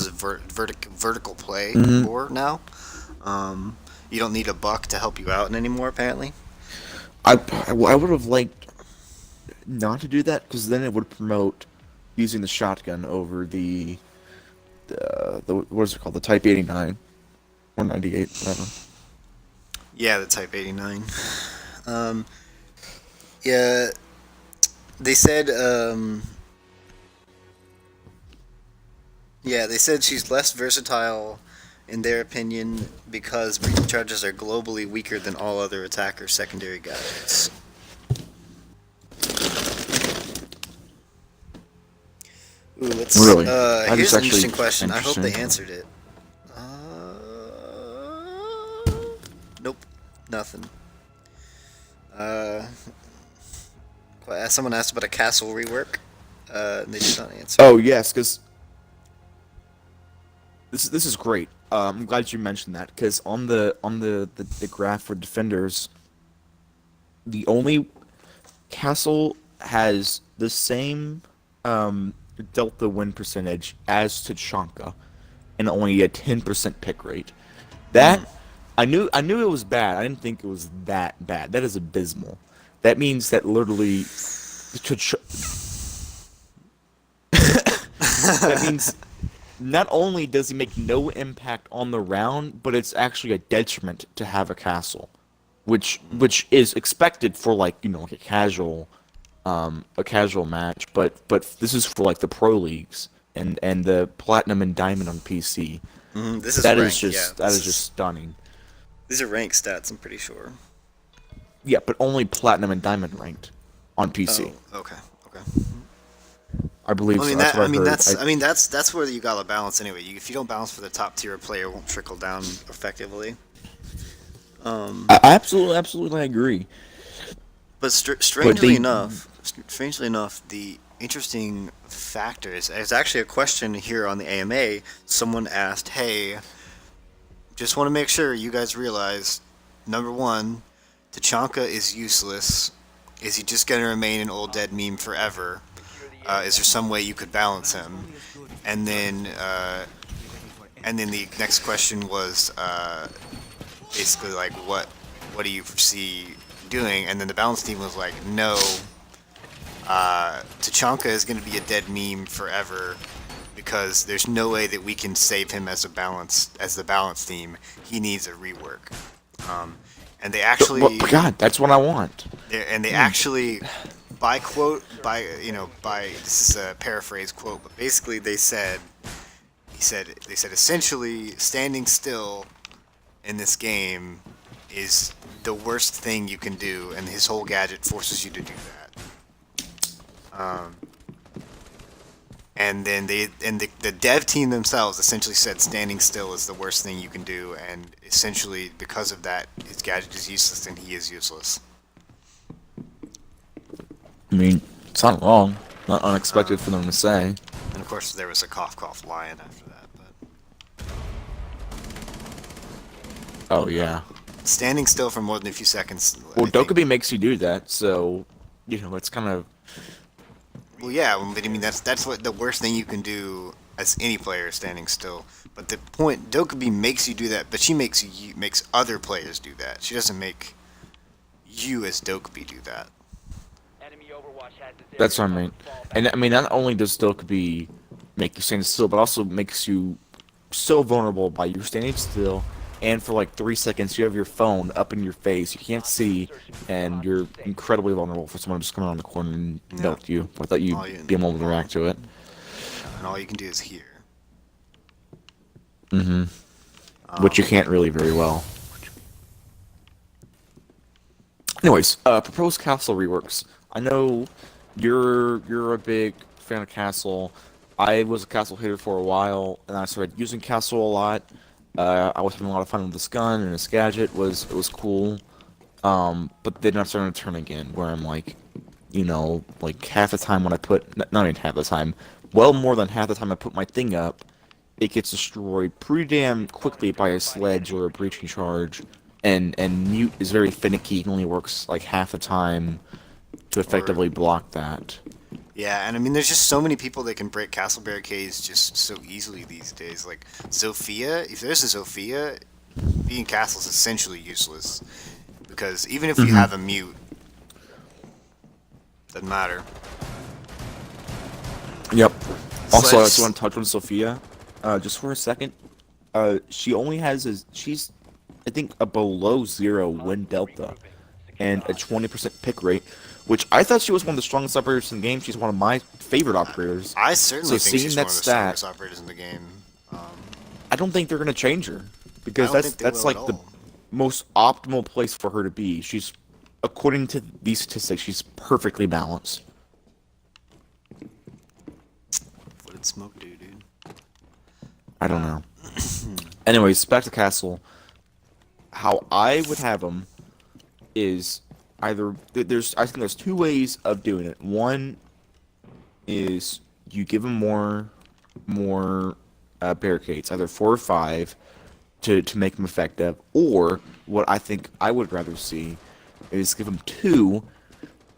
of vertical play more now. You don't need a buck to help you out anymore, apparently. I would have liked not to do that, because then it would promote using the shotgun over the what is it called, the Type 89 or 98, whatever. Yeah, the Type 89. Yeah, they said. Yeah, they said she's less versatile, in their opinion, because breaching charges are globally weaker than all other attacker secondary gadgets. Ooh, let's. Really? That Here's is an actually interesting question. I hope they interesting. answered it. Nope, nothing. Someone asked about a castle rework. And they did not answer. Oh yes, because this is great. I'm glad you mentioned that, because on the graph for defenders, the only castle has the same delta win percentage as Tachanka, and only a 10% pick rate. That I knew it was bad. I didn't think it was that bad. That is abysmal. That means that literally that means not only does he make no impact on the round, but it's actually a detriment to have a castle, which is expected for, like, like a casual match, but this is for like the pro leagues and the platinum and diamond on PC. This is That ranked, is yeah. just stunning. These are ranked stats, I'm pretty sure. Yeah, but only platinum and diamond ranked on PC. Oh, okay. I believe I mean, so. That's what I heard. that's where you gotta balance anyway. If you don't balance for the top tier player, it won't trickle down effectively. I absolutely agree. But strangely enough, the interesting factor is actually a question here on the AMA. Someone asked, "Hey, just want to make sure you guys realize, number one, Tachanka is useless. Is he just gonna remain an old dead meme forever? Is there some way you could balance him? And then the next question was basically like, what do you foresee doing? And then the balance team was like, no, Tachanka is going to be a dead meme forever because there's no way that we can save him as the balance team. He needs a rework. And they actually, Well, God, that's what I want. they actually, by quote, by this is a paraphrase quote, but basically they said, they said essentially standing still in this game is the worst thing you can do, and his whole gadget forces you to do that. And then the dev team themselves essentially said standing still is the worst thing you can do, and essentially because of that, his gadget is useless and he is useless. I mean, it's not wrong. Not unexpected for them to say. And of course, there was a cough lion after that. But Oh, yeah. standing still for more than a few seconds. Well, I think- Dokkaebi makes you do that, so, it's kind of... Well, yeah, but I mean that's what the worst thing you can do as any player is standing still. But the point, Dokkaebi makes you do that, but she makes other players do that. She doesn't make you as Dokkaebi do that. Enemy Overwatch has this That's what I area mean. fall back. And, I mean, not only does Dokkaebi make you stand still, but also makes you so vulnerable by you standing still, and for like 3 seconds you have your phone up in your face, you can't see, and you're incredibly vulnerable for someone just coming around the corner and melt you without you being able to react to it. And all you can do is hear. Which you can't really very well. Anyways, proposed castle reworks. I know you're a big fan of castle. I was a castle hater for a while, and I started using castle a lot. I was having a lot of fun with this gun, and this gadget was cool. But then I'm starting to turn again, where I'm like, like half the time when I put, not even half the time, well more than half the time I put my thing up, it gets destroyed pretty damn quickly by a sledge or a breaching charge, and mute is very finicky. It only works like half the time to effectively block that. Yeah, and I mean, there's just so many people that can break castle barricades just so easily these days. Like Zofia, if there's a Zofia, being castle is essentially useless because even if you have a mute, doesn't matter. Yep. Also, I Sledge- just want to touch on Sophia, just for a second. She only has she's, I think, a below 0 win delta, and a 20% pick rate, which I thought she was one of the strongest operators in the game. She's one of my favorite operators. I certainly So think seeing she's that one of the stat- strongest operators in the game. I don't think they're gonna change her, because I don't that's think they that's will like at the all. most optimal place for her to be. She's, according to these statistics, she's perfectly balanced. What did Smoke do, dude? I don't know. Anyways, back to Castle. How I would have them is either I think there's two ways of doing it. One is you give them more barricades, either 4 or 5, to make them effective. Or what I think I would rather see is give them 2,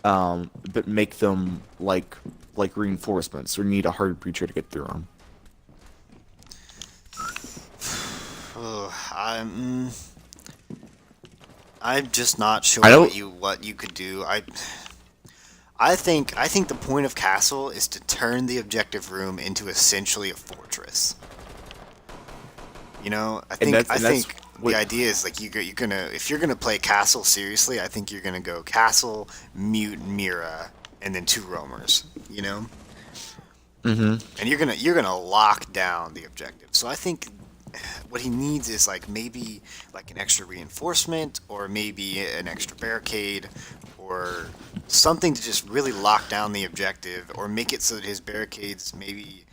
but make them like reinforcements, or need a hard breacher to get through them. I'm just not sure I don't- what you could do. I think the point of Castle is to turn the objective room into essentially a fortress. You know, I think that's what- the idea is like you're gonna, if you're gonna play Castle seriously, I think you're gonna go Castle, Mute, Mira, and then 2 roamers. You know, and you're gonna lock down the objective. So I think what he needs is like maybe like an extra reinforcement, or maybe an extra barricade, or something to just really lock down the objective, or make it so that his barricades, maybe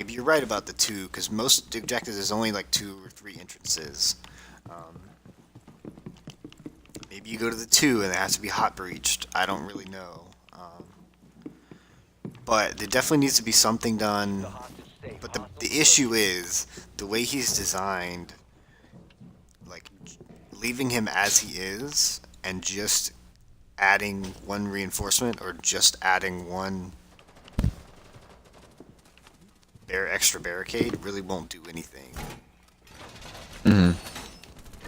you're right about the 2, because most objectives is only like 2 or 3 entrances. Maybe you go to the 2 and it has to be hot breached. I don't really know. But there definitely needs to be something done. But the issue is the way he's designed, like leaving him as he is and just adding 1 reinforcement, or just adding 1 extra barricade really won't do anything. And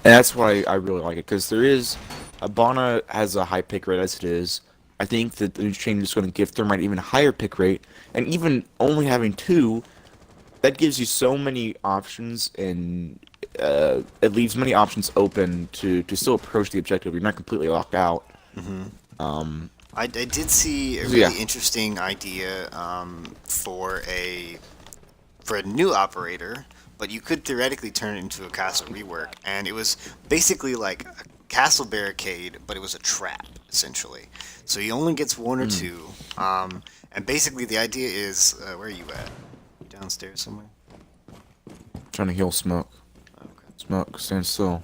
that's why I really like it, because there is, Abana has a high pick rate as it is. I think that the new change is going to give Thermite even higher pick rate, and even only having two, that gives you so many options, and it leaves many options open to still approach the objective. You're not completely locked out. I did see a So, really yeah. interesting idea for a new operator, but you could theoretically turn it into a castle rework, and it was basically like a castle barricade, but it was a trap essentially. So he only gets one or two, and basically the idea is, where are you at? Downstairs somewhere? Trying to heal Smoke. Okay. Smoke, stand still.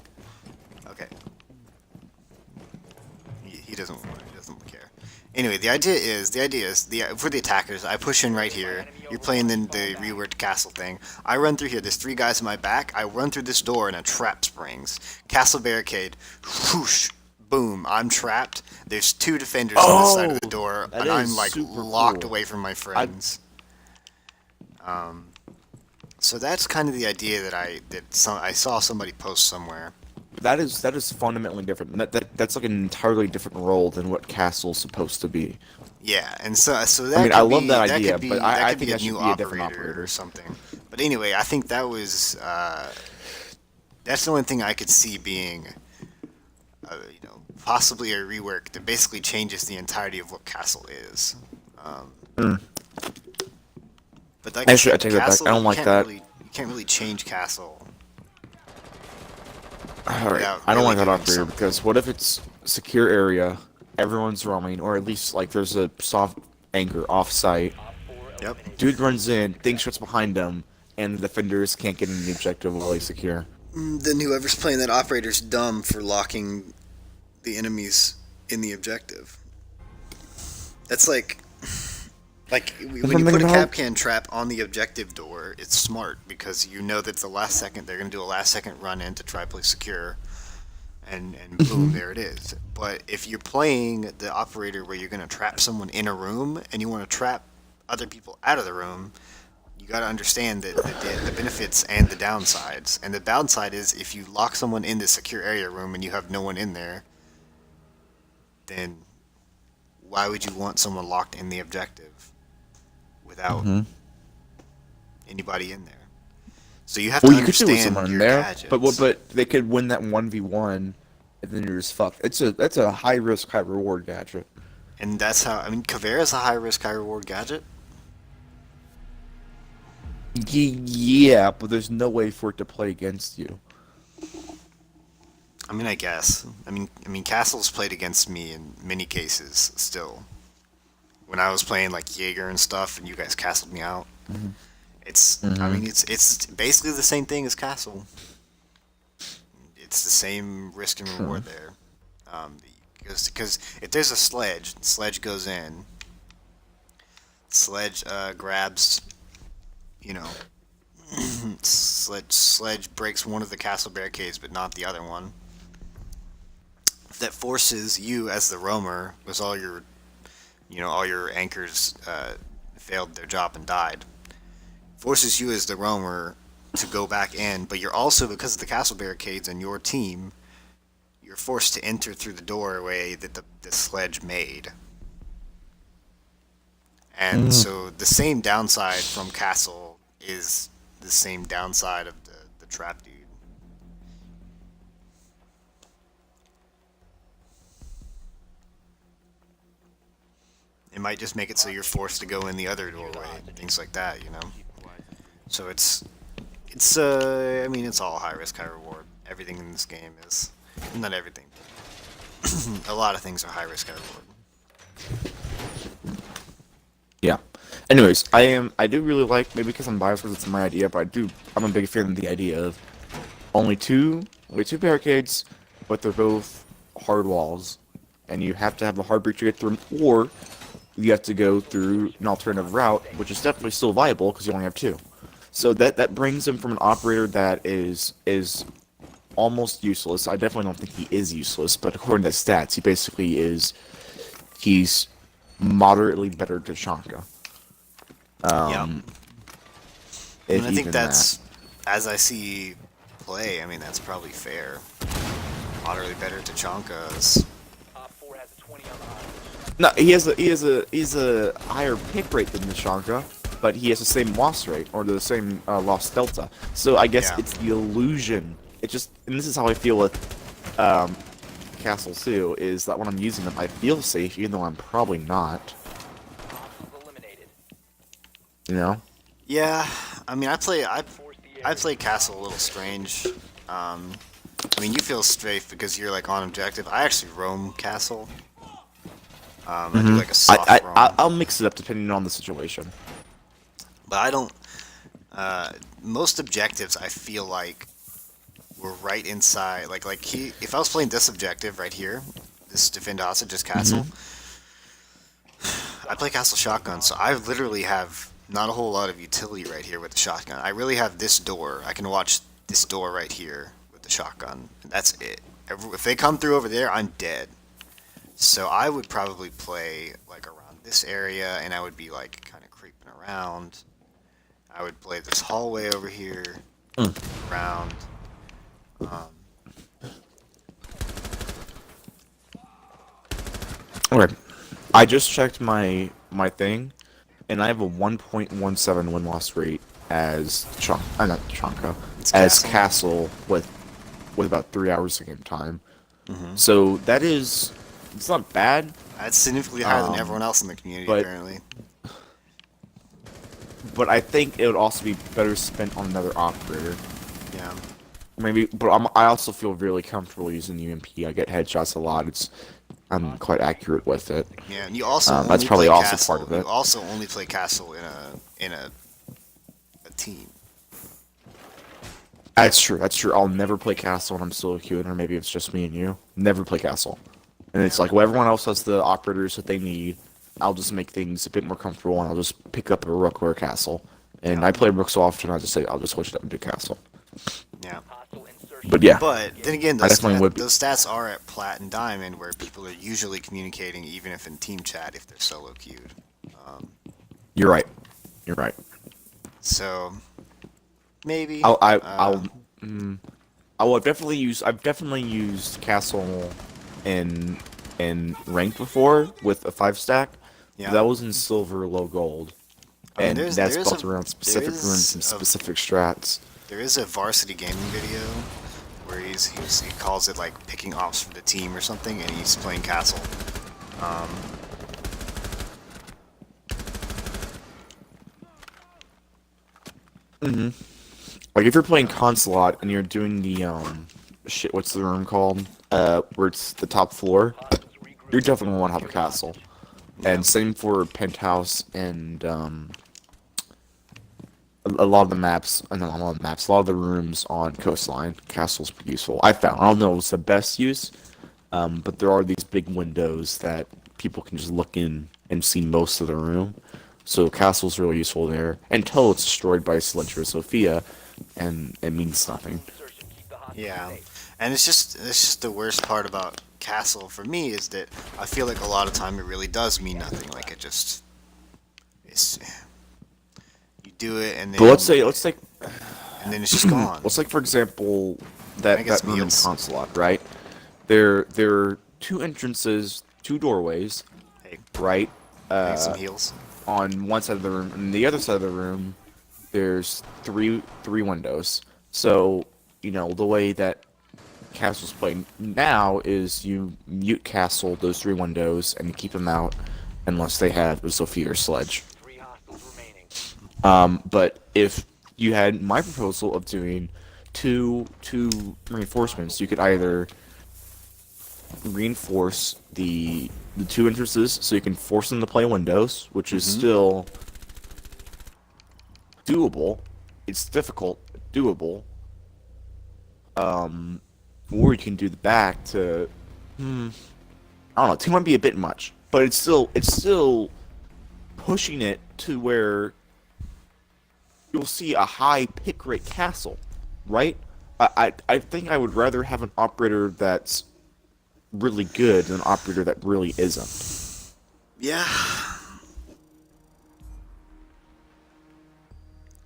Okay. He doesn't care. Anyway, the idea is for the attackers. I push in right here. You're playing the reworked castle thing. I run through here. There's three guys in my back. I run through this door and a trap springs. Castle barricade. Whoosh. Boom. I'm trapped. There's two defenders on this side of the door, that and I'm is like super locked cool. away from my friends. So that's kind of the idea that I saw somebody post somewhere. That is fundamentally different. That's like an entirely different role than what Castle's supposed to be. Yeah, and so that I mean, could I love be, that idea, could be, but that I could think be a that should new be a different operator operator. or something. But anyway, I think that was that's the only thing I could see being, possibly a rework that basically changes the entirety of what Castle is. But like Actually, I said, take that back. Castle, I don't you like can't that. you can't really change Castle. Alright, Without I don't really like that doing operator something. because what if it's secure area, everyone's roaming, or at least like there's a soft anchor off-site. Yep. Dude runs in, thing shuts behind him, and the defenders can't get into the objective while he's secure. Then whoever's playing that operator's dumb for locking the enemies in the objective. That's like when you Something put a about- Capcan trap on the objective door, it's smart because you know that the last second they're going to do a last second run in to try play secure, and boom, there it is. But if you're playing the operator where you're going to trap someone in a room and you want to trap other people out of the room, you got to understand that the benefits and the downsides. And the downside is if you lock someone in the secure area room and you have no one in there, then why would you want someone locked in the objective without anybody in there? So you have Well, to you could do it understand somewhere in your there, gadgets. but they could win that 1v1, and then you're just fucked. That's a high risk, high reward gadget. And that's how, I mean, Caveira's a high risk, high reward gadget. Yeah, but there's no way for it to play against you. I mean, I guess. I mean, Castle's played against me in many cases still. When I was playing like Jaeger and stuff, and you guys castled me out. It's, I mean, it's basically the same thing as Castle. It's the same risk and reward there. Because if there's a sledge goes in. Sledge grabs, sledge breaks one of the castle barricades, but not the other one. That forces you as the roamer, with all your anchors failed their job and died. Forces you as the roamer to go back in, but you're also, because of the castle barricades and your team, you're forced to enter through the doorway that the sledge made. And so the same downside from Castle is the same downside of the trap dude. It might just make it so you're forced to go in the other doorway, things like that, So it's I mean, it's all high risk, high reward. Everything in this game is, not everything, but a lot of things are high risk, high reward. Yeah. Anyways, I do really like, maybe because I'm biased because it's my idea, but I'm a big fan of the idea of only two barricades, but they're both hard walls, and you have to have a hard breach to get through them, or you have to go through an alternative route, which is definitely still viable because you only have two. So that brings him from an operator that is almost useless. I definitely don't think he is useless, but according to stats, he basically is. He's moderately better to Shanka. Yep. if I think even that's, as I see play, I mean, that's probably fair. Moderately better Tachanka's. Op 4 has a 20 on the hostage. that. No, he's a higher pick rate than Nishanka, but he has the same loss rate or the same loss delta. So I guess Yeah. it's the illusion. It just, and this is how I feel with Castle 2, is that when I'm using them, I feel safe, even though I'm probably not. Hostiles eliminated. You know? Yeah, I mean, I play Force the Castle a little strange. I mean, you feel safe because you're like on objective. I actually roam Castle. I do like a soft roam, I'll mix it up depending on the situation. but I don't. Most objectives, I feel like we're right inside. If I was playing this objective right here, this defend hostage, just Castle. I play Castle shotgun, so I literally have not a whole lot of utility right here with the shotgun. I really have this door. I can watch this door right here with the shotgun. That's it. If they come through over there, I'm dead. So I would probably play like around this area, and I would be like kind of creeping around. I would play this hallway over here, around. Okay. I just checked my thing, and I have a 1.17 win-loss rate as not Chanka, It's as Castle. Castle with about 3 hours of game time. So that is, it's not bad, That's significantly higher than everyone else in the community, but- apparently. but I think it would also be better spent on another operator. Yeah. Maybe, but I also feel really comfortable using UMP. I get headshots a lot. I'm quite accurate with it. Yeah, and you also That's only probably play also Castle. part of it. You also only play Castle in a team. That's true. That's true. I'll never play Castle when I'm solo queuing, or maybe it's just me and you. Never play Castle. And it's like, well, everyone else has the operators that they need. I'll just make things a bit more comfortable, and I'll just pick up a Rook or a Castle. And I play Rook so often, I'll just switch it up and do Castle. Yeah. Hostile insertion. But yeah, But then again, I definitely would be. those stats are at Plat and Diamond, where people are usually communicating, even if in team chat, if they're solo queued. You're right. You're right. So maybe. I've definitely used Castle in ranked before with a 5-stack. Yeah. That was in silver, low gold, I mean, and there's- that's there's built a- around specific there's rooms and a- specific strats. There is a varsity gaming video where he calls it like picking ops for the team or something, and he's playing Castle. Like if you're playing Consulate and you're doing the shit, what's the room called? Where it's the top floor. Hostiles regroup. You're definitely gonna want to have a castle. And same for Penthouse and a lot of the maps, and not a lot of the maps, a lot of the rooms on Coastline. Castle's pretty useful. I don't know if it's the best use, but there are these big windows that people can just look in and see most of the room. So Castle's really useful there. Until it's destroyed by Sledger or Sophia, and it means nothing. Insertion. Keep the hostiles Yeah, safe. and it's just the worst part about Castle for me is that I feel like a lot of time it really does mean nothing. Like it's you do it and then But let's say and then it's just gone. let's take for example I that guess room in meals. Consulate, right? There are 2 entrances, 2 doorways, Hey, right? take some heals. On one side of the room, and the other side of the room, there's three windows. So, the way that Castle's played now is you mute Castle, those 3 windows, and you keep them out unless they have a Sophia or Sledge. 3 hostiles remaining. But if you had my proposal of doing two reinforcements, you could either reinforce the 2 entrances so you can force them to play windows, which is still doable. It's difficult, doable. Or you can do the back to I don't know, 2 might be a bit much, but it's still pushing it to where you'll see a high pick rate Castle, right? I think I would rather have an operator that's really good than an operator that really isn't. Yeah.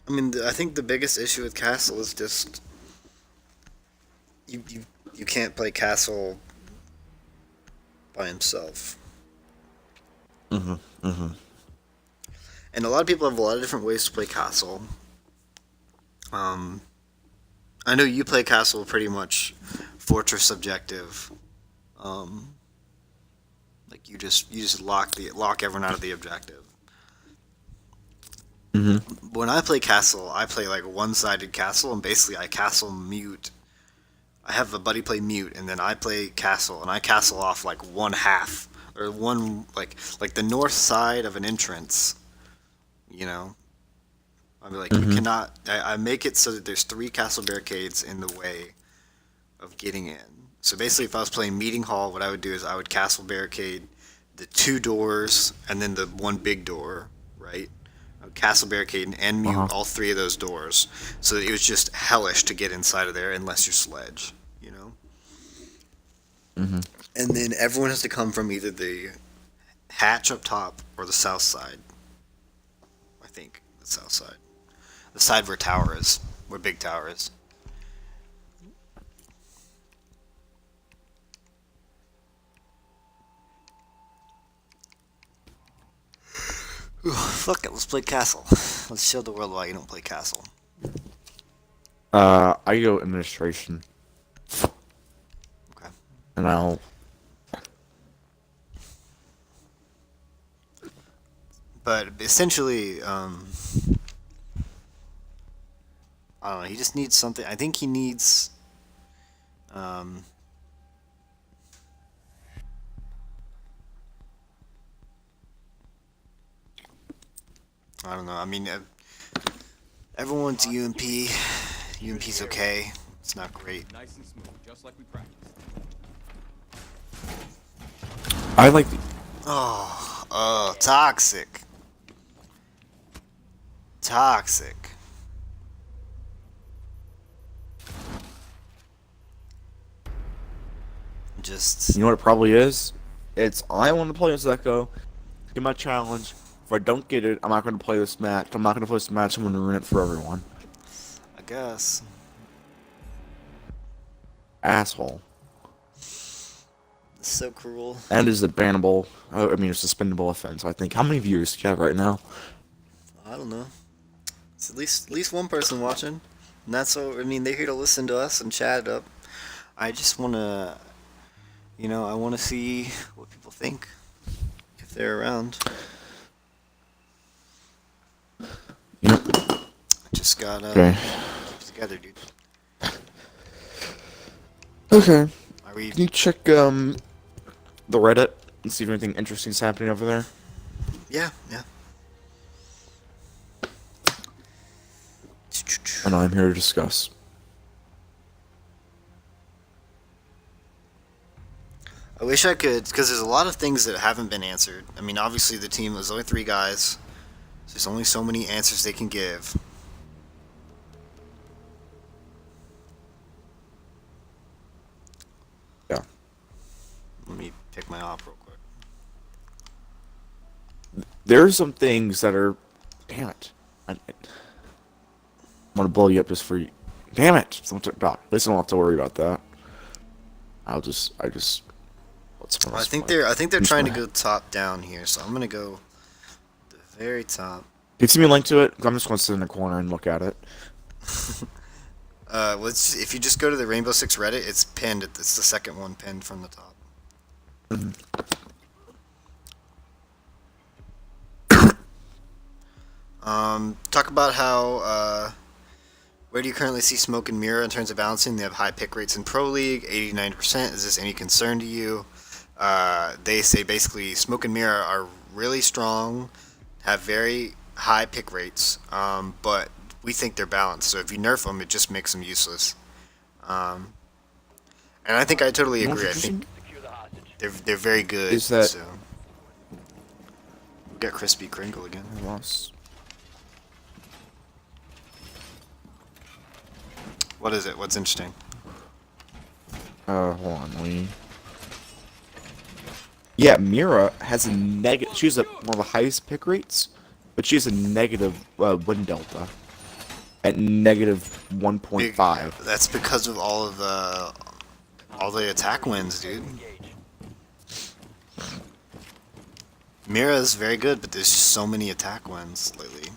I mean, I think the biggest issue with Castle is just you you can't play Castle by himself. Mm-hmm. Mm-hmm. And a lot of people have a lot of different ways to play Castle. Um, I know you play Castle pretty much Fortress objective. Um, like you just lock everyone out of the objective. Mm-hmm. When I play Castle, I play like one-sided Castle, and basically I Castle mute. I have a buddy play mute, and then I play Castle, and I Castle off like one half or one like the north side of an entrance. You know, I'm like you Mm-hmm. cannot. I make it so that there's 3 castle barricades in the way of getting in. So basically, if I was playing Meeting Hall, what I would do is I would castle barricade the 2 doors and then the one big door, right? I would castle barricade and mute Uh-huh. all 3 of those doors, so that it was just hellish to get inside of there unless you're Sledge, you know. Mm-hmm. And then everyone has to come from either the hatch up top or the south side. I think the south side, the side where tower is, where big tower is. Ooh, fuck it, let's play Castle. Let's show the world why you don't play Castle. I go administration, Okay. and I'll. But essentially, I don't know. He just needs something. I think he needs. Um, I don't know. I mean, everyone wants UMP. UMP's okay. It's not great. Nice and smooth, just like we practiced. I like. Toxic. Toxic. Just. You know what it probably is? It's I want to play as Echo. Get my challenge. If I don't get it, I'm not going to play this match. I'm not going to play this match. I'm going to ruin it for everyone. I guess. Asshole. It's so cruel. And is a bannable. I mean, a suspendable offense. I think. How many viewers do you have right now? I don't know. It's at least one person watching. And that's what I mean, they're here to listen to us and chat it up. I just wanna I wanna see what people think. If they're around. Yep. Just gotta Okay. keep it together, dude. Okay. Are we Can you check the Reddit and see if anything interesting is happening over there? Yeah. And I'm here to discuss. I wish I could, because there's a lot of things that haven't been answered. I mean, obviously the team, there's only 3 guys. So there's only so many answers they can give. Yeah. Let me pick my op real quick. There's some things that are. Damn it. I'm gonna blow you up just for you. Damn it! Doc, at least I don't have to worry about that. I just. What's my I think they're trying to go top down here, so I'm gonna go the very top. Can you send me a link to it? 'Cause I'm just gonna sit in the corner and look at it. If you just go to the Rainbow Six Reddit, it's pinned. It's the second one pinned from the top. Talk about how where do you currently see Smoke and Mirror in terms of balancing? They have high pick rates in Pro League, 89%. Is this any concern to you? They say basically Smoke and Mirror are really strong, have very high pick rates, but we think they're balanced. So if you nerf them, it just makes them useless. And I think I totally agree. I think Secure the hostage. they're very good. Is that- So. We got Crispy Kringle again. I lost. What is it? What's interesting? Hold on, Lee. Yeah, Mira has a negative. She's one of the highest pick rates, but she has a negative win delta. at negative 1.5. That's because of all the attack wins, dude. Mira is very good, but there's just so many attack wins lately.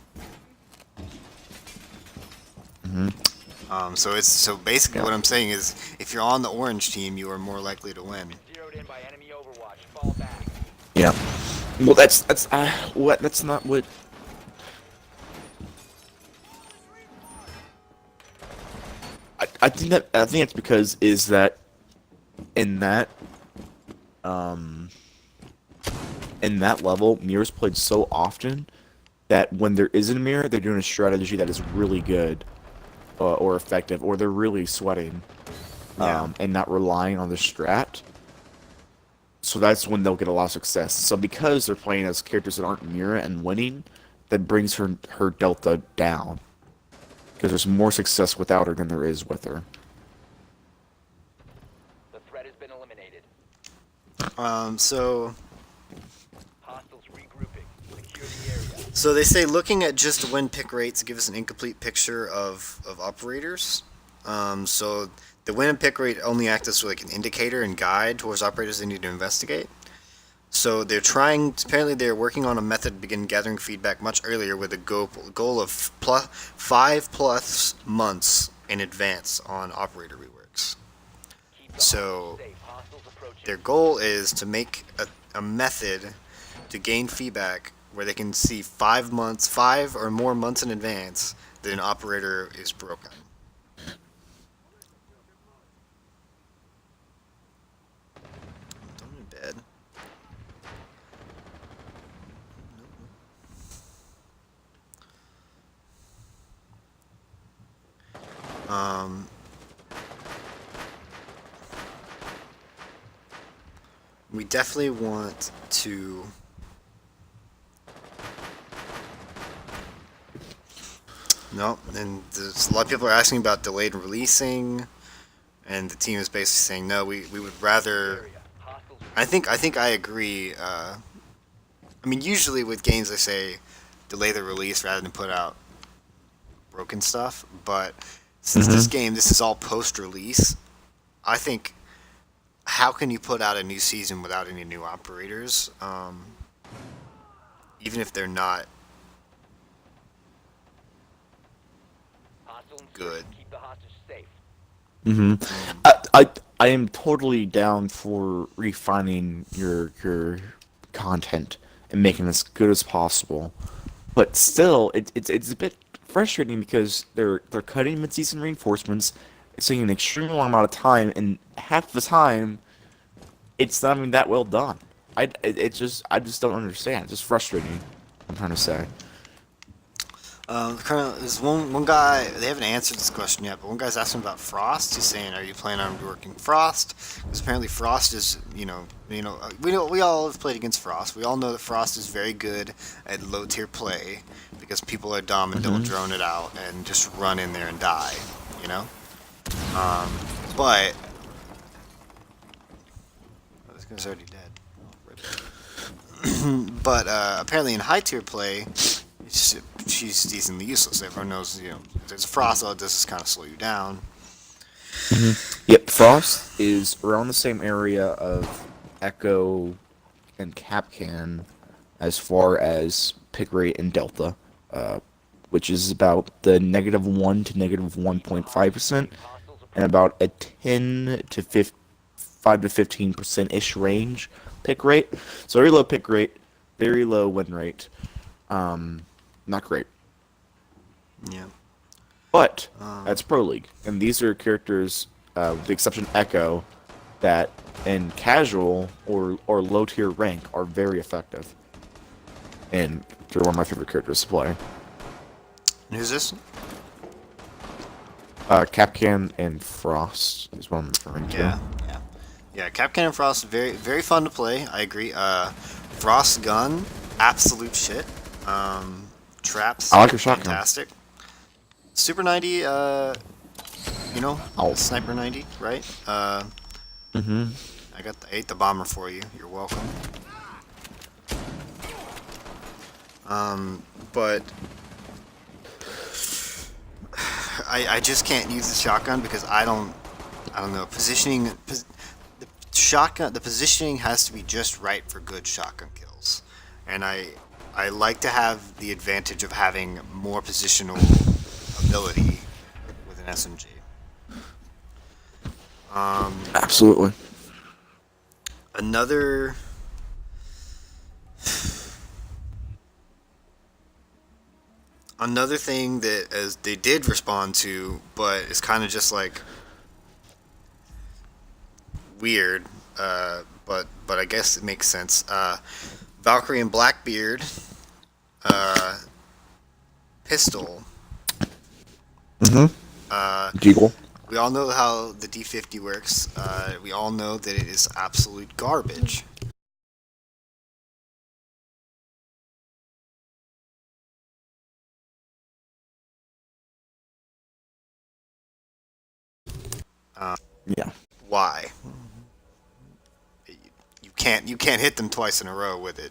So basically what I'm saying is, if you're on the orange team, you are more likely to win. Zeroed in by enemy overwatch. Fall back. Yeah. Well, that's what that's not what. I think it's because is that in that level, mirrors played so often that when there isn't a mirror, they're doing a strategy that is really good or effective, or they're really sweating and not relying on the strat. So that's when they'll get a lot of success. So because they're playing as characters that aren't Mira and winning, that brings her delta down. Because there's more success without her than there is with her. The threat has been eliminated. So Hostiles regrouping. Secure the area. So they say looking at just win pick rates give us an incomplete picture of operators. So the win and pick rate only act as like an indicator and guide towards operators they need to investigate. So apparently they're working on a method to begin gathering feedback much earlier with a goal of 5+ months in advance on operator reworks. Keep the So hostiles safe. Hostiles approaching. their goal is to make a method to gain feedback where they can see 5 or more months in advance that an operator is broken. I'm in bed. We definitely want to no, and there's a lot of people are asking about delayed releasing, and the team is basically saying no. We would rather. Area. Hostiles I think I agree. I mean, usually with games they say delay the release rather than put out broken stuff. But since this game, this is all post-release. I think how can you put out a new season without any new operators? Even if they're not hostile insertion. good. Keep the hostage safe. I am totally down for refining your content and making it as good as possible, but still, it's a bit frustrating because they're cutting mid-season reinforcements. It's taking an extremely long amount of time, and half the time, it's not even that well done. I just don't understand. It's just frustrating. I'm trying to say. There's one guy, they haven't answered this question yet, but one guy's asking about Frost. He's saying, are you planning on working Frost? Because apparently Frost is, we all have played against Frost. We all know that Frost is very good at low tier play because people are dumb and don't drone it out and just run in there and die, you know? But this guy's already dead. But apparently in high tier play, she's decently useless. Everyone knows, if there's a Frost, all it does is kind of slow you down. Yep, Frost is around the same area of Echo and Capcan as far as pick rate and delta, which is about the -1 to -1.5%, and about a 10 to 5 to 15% ish range pick rate. So very low pick rate, very low win rate. Not great. Yeah. But that's Pro League, and these are characters, with the exception of Echo, that in casual or low tier rank are very effective. And they're one of my favorite characters to play. Who's this? Capcan and Frost is what I'm referring to. Yeah, Capcan and Frost, very, very fun to play. I agree. Frost gun, absolute shit. Traps, I like your shotgun. fantastic. Super 90, Sniper 90, right? I ate the bomber for you. You're welcome. But I just can't use the shotgun because I don't know, the positioning has to be just right for good shotgun kills. And I like to have the advantage of having more positional ability with an SMG. Absolutely. Another Another thing that as they did respond to, but it's kind of just like weird, but I guess it makes sense. Valkyrie and Blackbeard, uh, pistol. Deagle. We all know how the D50 works. We all know that it is absolute garbage. Yeah. Why? You can't hit them twice in a row with it.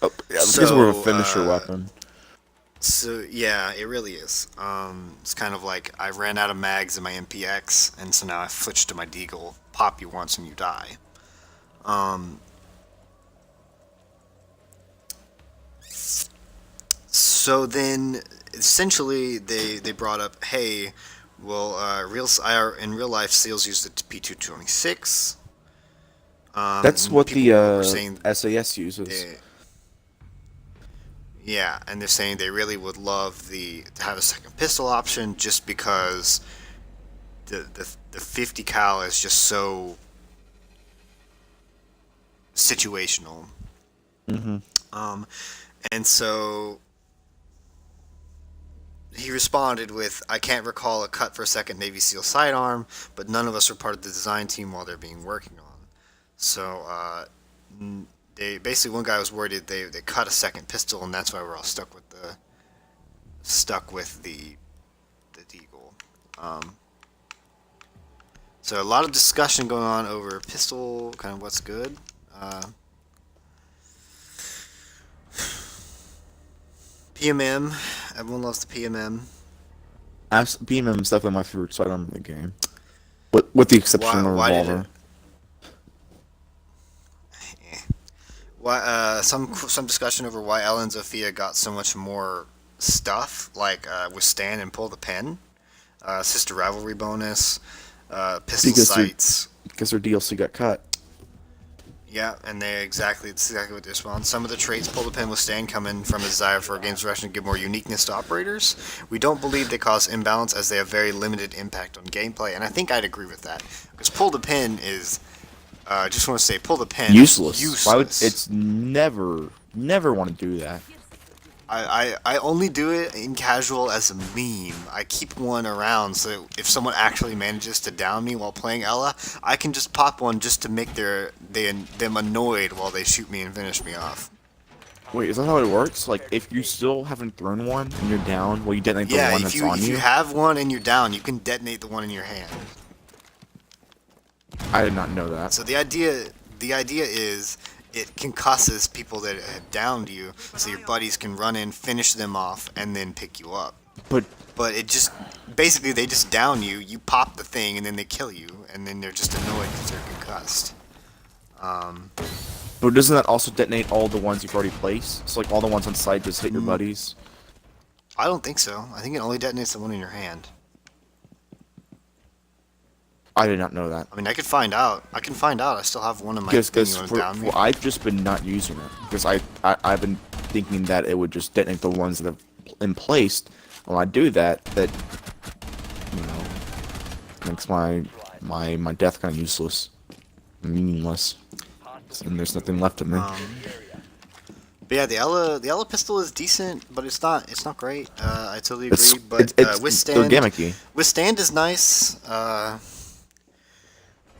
Oh, yeah, because we're a So, finisher weapon. So yeah, it really is. It's kind of like I ran out of mags in my MPX, and so now I switched to my Deagle. Pop you once and you die. So then, essentially, they brought up, hey, well, in real life, SEALs use the P226. That's what the people were saying SAS uses. yeah, and they're saying they really would love to have a second pistol option just because the 50 cal is just so situational. And so he responded with, I can't recall a cut for a second Navy SEAL sidearm, but none of us were part of the design team while they're being working on. So, they basically, one guy was worried that they cut a second pistol, and that's why we're all stuck with the Deagle. So a lot of discussion going on over pistol, kind of what's good. PMM, everyone loves the PMM. BMM is definitely my favorite sidearm in the game. With the exception of the Why did revolver. Why some discussion over why Ellen Zofia got so much more stuff, like withstand and pull the pin, sister rivalry bonus, pistol sights. Because their DLC got cut. Yeah, and that's exactly what they respond. Some of the traits pull the pin withstand come in from a desire for a game's direction to give more uniqueness to operators. We don't believe they cause imbalance as they have very limited impact on gameplay, and I think I'd agree with that. Because pull the pin is, just want to say, pull the pin Useless. is useless. Why would, it's never want to do that. I only do it in casual as a meme. I keep one around so if someone actually manages to down me while playing Ella, I can just pop one just to make them annoyed while they shoot me and finish me off. Wait, is that how it works? Like, if you still haven't thrown one and you're down, well, you detonate the Yeah, one that's on if you? you have one and you're down, you can detonate the one in your hand. I did not know that. So the idea is it concusses people that have downed you, so your buddies can run in, finish them off, and then pick you up. But But it just basically they just down you, you pop the thing, and then they kill you, and then they're just annoyed because they're concussed. but doesn't that also detonate all the ones you've already placed? So like all the ones on site just hit your buddies? I don't think so. I think it only detonates the one in your hand. I did not know that. I mean, I could find out. I still have one of my thing. Because You want to down me? I've just been not using it. Because I've been thinking that it would just detonate the ones that have been placed. When I do that, you know, makes my death kind of useless, meaningless, and there's nothing left of me. But yeah, the Ella pistol is decent, but it's not great. I totally agree. It's- but it's- withstand, they're gimmicky. Withstand is nice.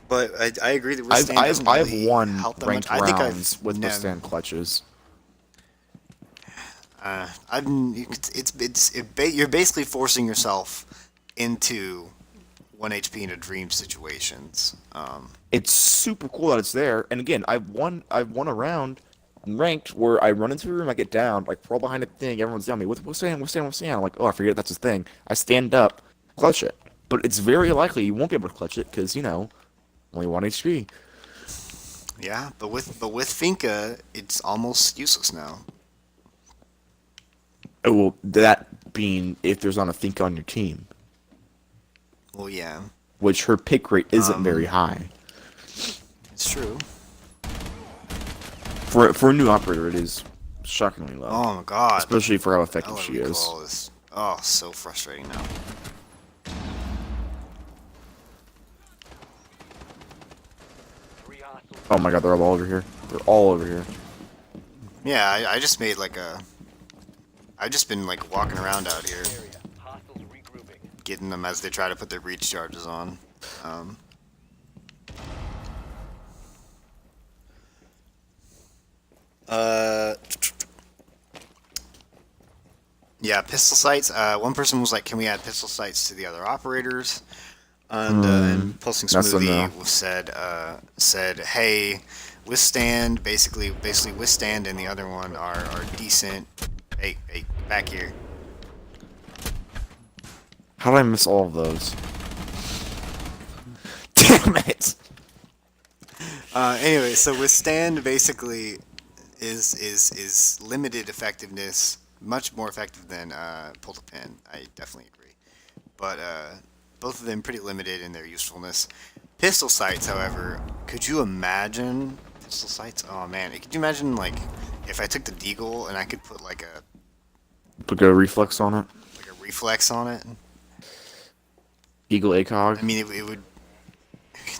But I agree that withstand doesn't I have really won help that ranked much. I think rounds I've with never- withstand clutches. You're basically forcing yourself into 1 HP in a dream situations. It's super cool that it's there, and again, I've won a round ranked where I run into a room, I get down, like crawl behind a thing, everyone's yelling at me, what's stand? I'm like, oh, I forget that's a thing. I stand up, clutch it. But it's very likely you won't be able to clutch it because, only 1 HP. Yeah, but with Finka, it's almost useless now. Oh, well, that being if there's not a think on your team, Well, yeah, which her pick rate isn't very high. it's true. For a new operator, it is shockingly low. Oh my god. Especially for how effective she is. Recoil is so frustrating now. Oh my god, they're all over here. They're all over here. Yeah, I just made like a. I've just been like walking around out here, Hostiles regrouping. getting them as they try to put their breach charges on. Yeah, pistol sights. One person was like, "Can we add pistol sights to the other operators?" And Pulsing That's a Smoothie no. said, "Hey, withstand, basically withstand, and the other one are decent. Hey, back here." How did I miss all of those? Damn it! Anyway, so withstand basically is limited effectiveness, much more effective than pull to pin. I definitely agree, but both of them pretty limited in their usefulness. Pistol sights, however, could you imagine pistol sights? Oh man, could you imagine like if I took the deagle and I could put like Put a reflex on it. a reflex on it? Eagle ACOG. I mean, it would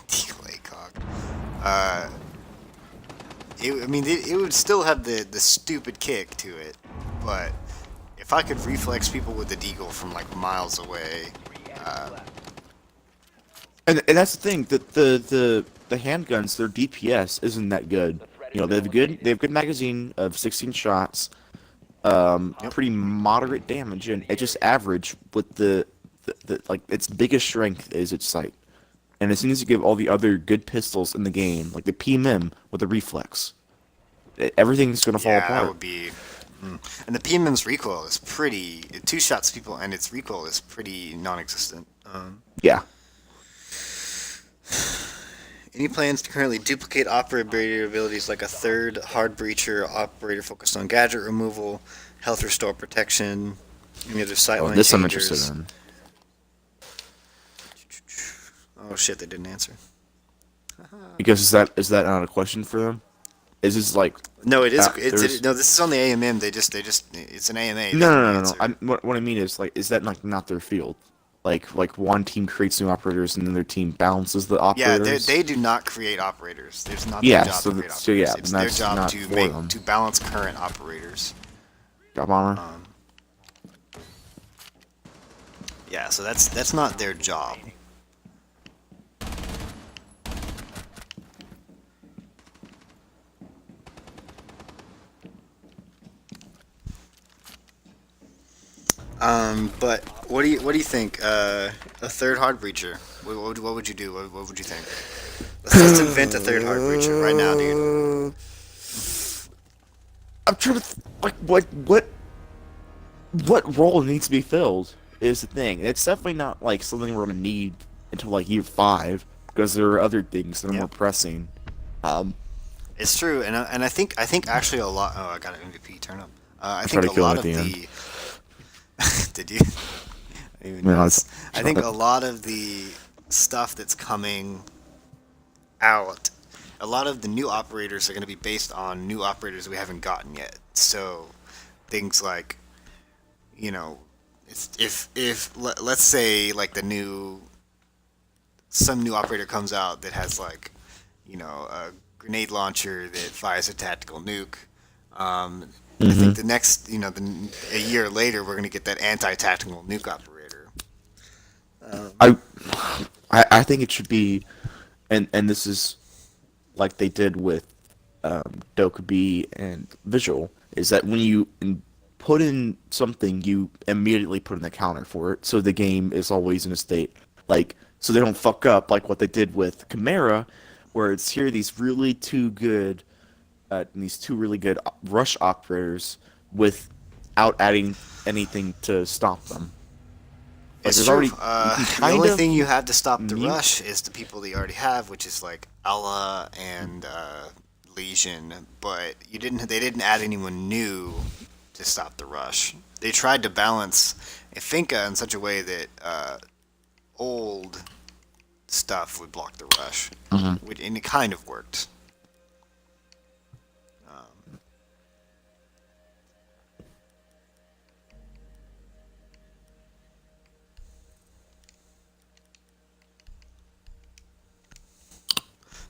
deagle ACOG. It would still have the stupid kick to it, but if I could reflex people with the deagle from like miles away, And that's the thing, that the handguns, their DPS isn't that good. They have good magazine of 16 shots, pretty moderate damage, and it just average with the like its biggest strength is its sight. And as soon as you give all the other good pistols in the game, like the PMM with the reflex, everything's gonna fall yeah, apart. that would be. And the PMM's recoil is pretty. It two shots people, and its recoil is pretty non-existent. Yeah. Any plans to currently duplicate operator abilities like a third hard breacher operator focused on gadget removal, health restore protection, any other sightline This I'm changers? interested in. Oh shit, they didn't answer. Because is that not a question for them? Is this like No, it is. there's- No, this is on the AMM. They just. It's an AMA. They no didn't no. answer. What I mean is like is that like not their field? Like one team creates new operators and then their team balances the Yeah, operators. they do not create operators. There's not Yeah, their job so to create that's- operators. so yeah, it's then their that's job not to for make them. to balance current operators. Job bomber. Yeah, so that's not their job. But what do you think? A third hard breacher. What would you do? What would you think? Let's invent a third hard breacher right now, dude. I'm trying to like what role needs to be filled is the thing. It's definitely not like something we're gonna need until like year 5 because there are other things that are more pressing. It's true, and I think actually a lot. Oh, I got an MVP. Turn up. I tried think to a kill lot him of at the the. Did you? I didn't even No, notice. it's- I think a lot of the stuff that's coming out, a lot of the new operators are going to be based on new operators we haven't gotten yet. So things like, let's say like some new operator comes out that has like, a grenade launcher that fires a tactical nuke. I think the next, a year later, we're going to get that anti-tactical nuke operator. I think it should be, and this is like they did with Doka B and Visual, is that when you put in something, you immediately put in a counter for it, so the game is always in a state like so they don't fuck up like what they did with Chimera, where it's here these really two good these two really good rush operators without adding anything to stop them. It's there's true. already you can The kind only of thing you have to stop the mute. rush is the people that you already have, which is like Ella and Legion. But you didn't. They didn't add anyone new to stop the rush. They tried to balance Finka in such a way that old stuff would block the rush, and it kind of worked.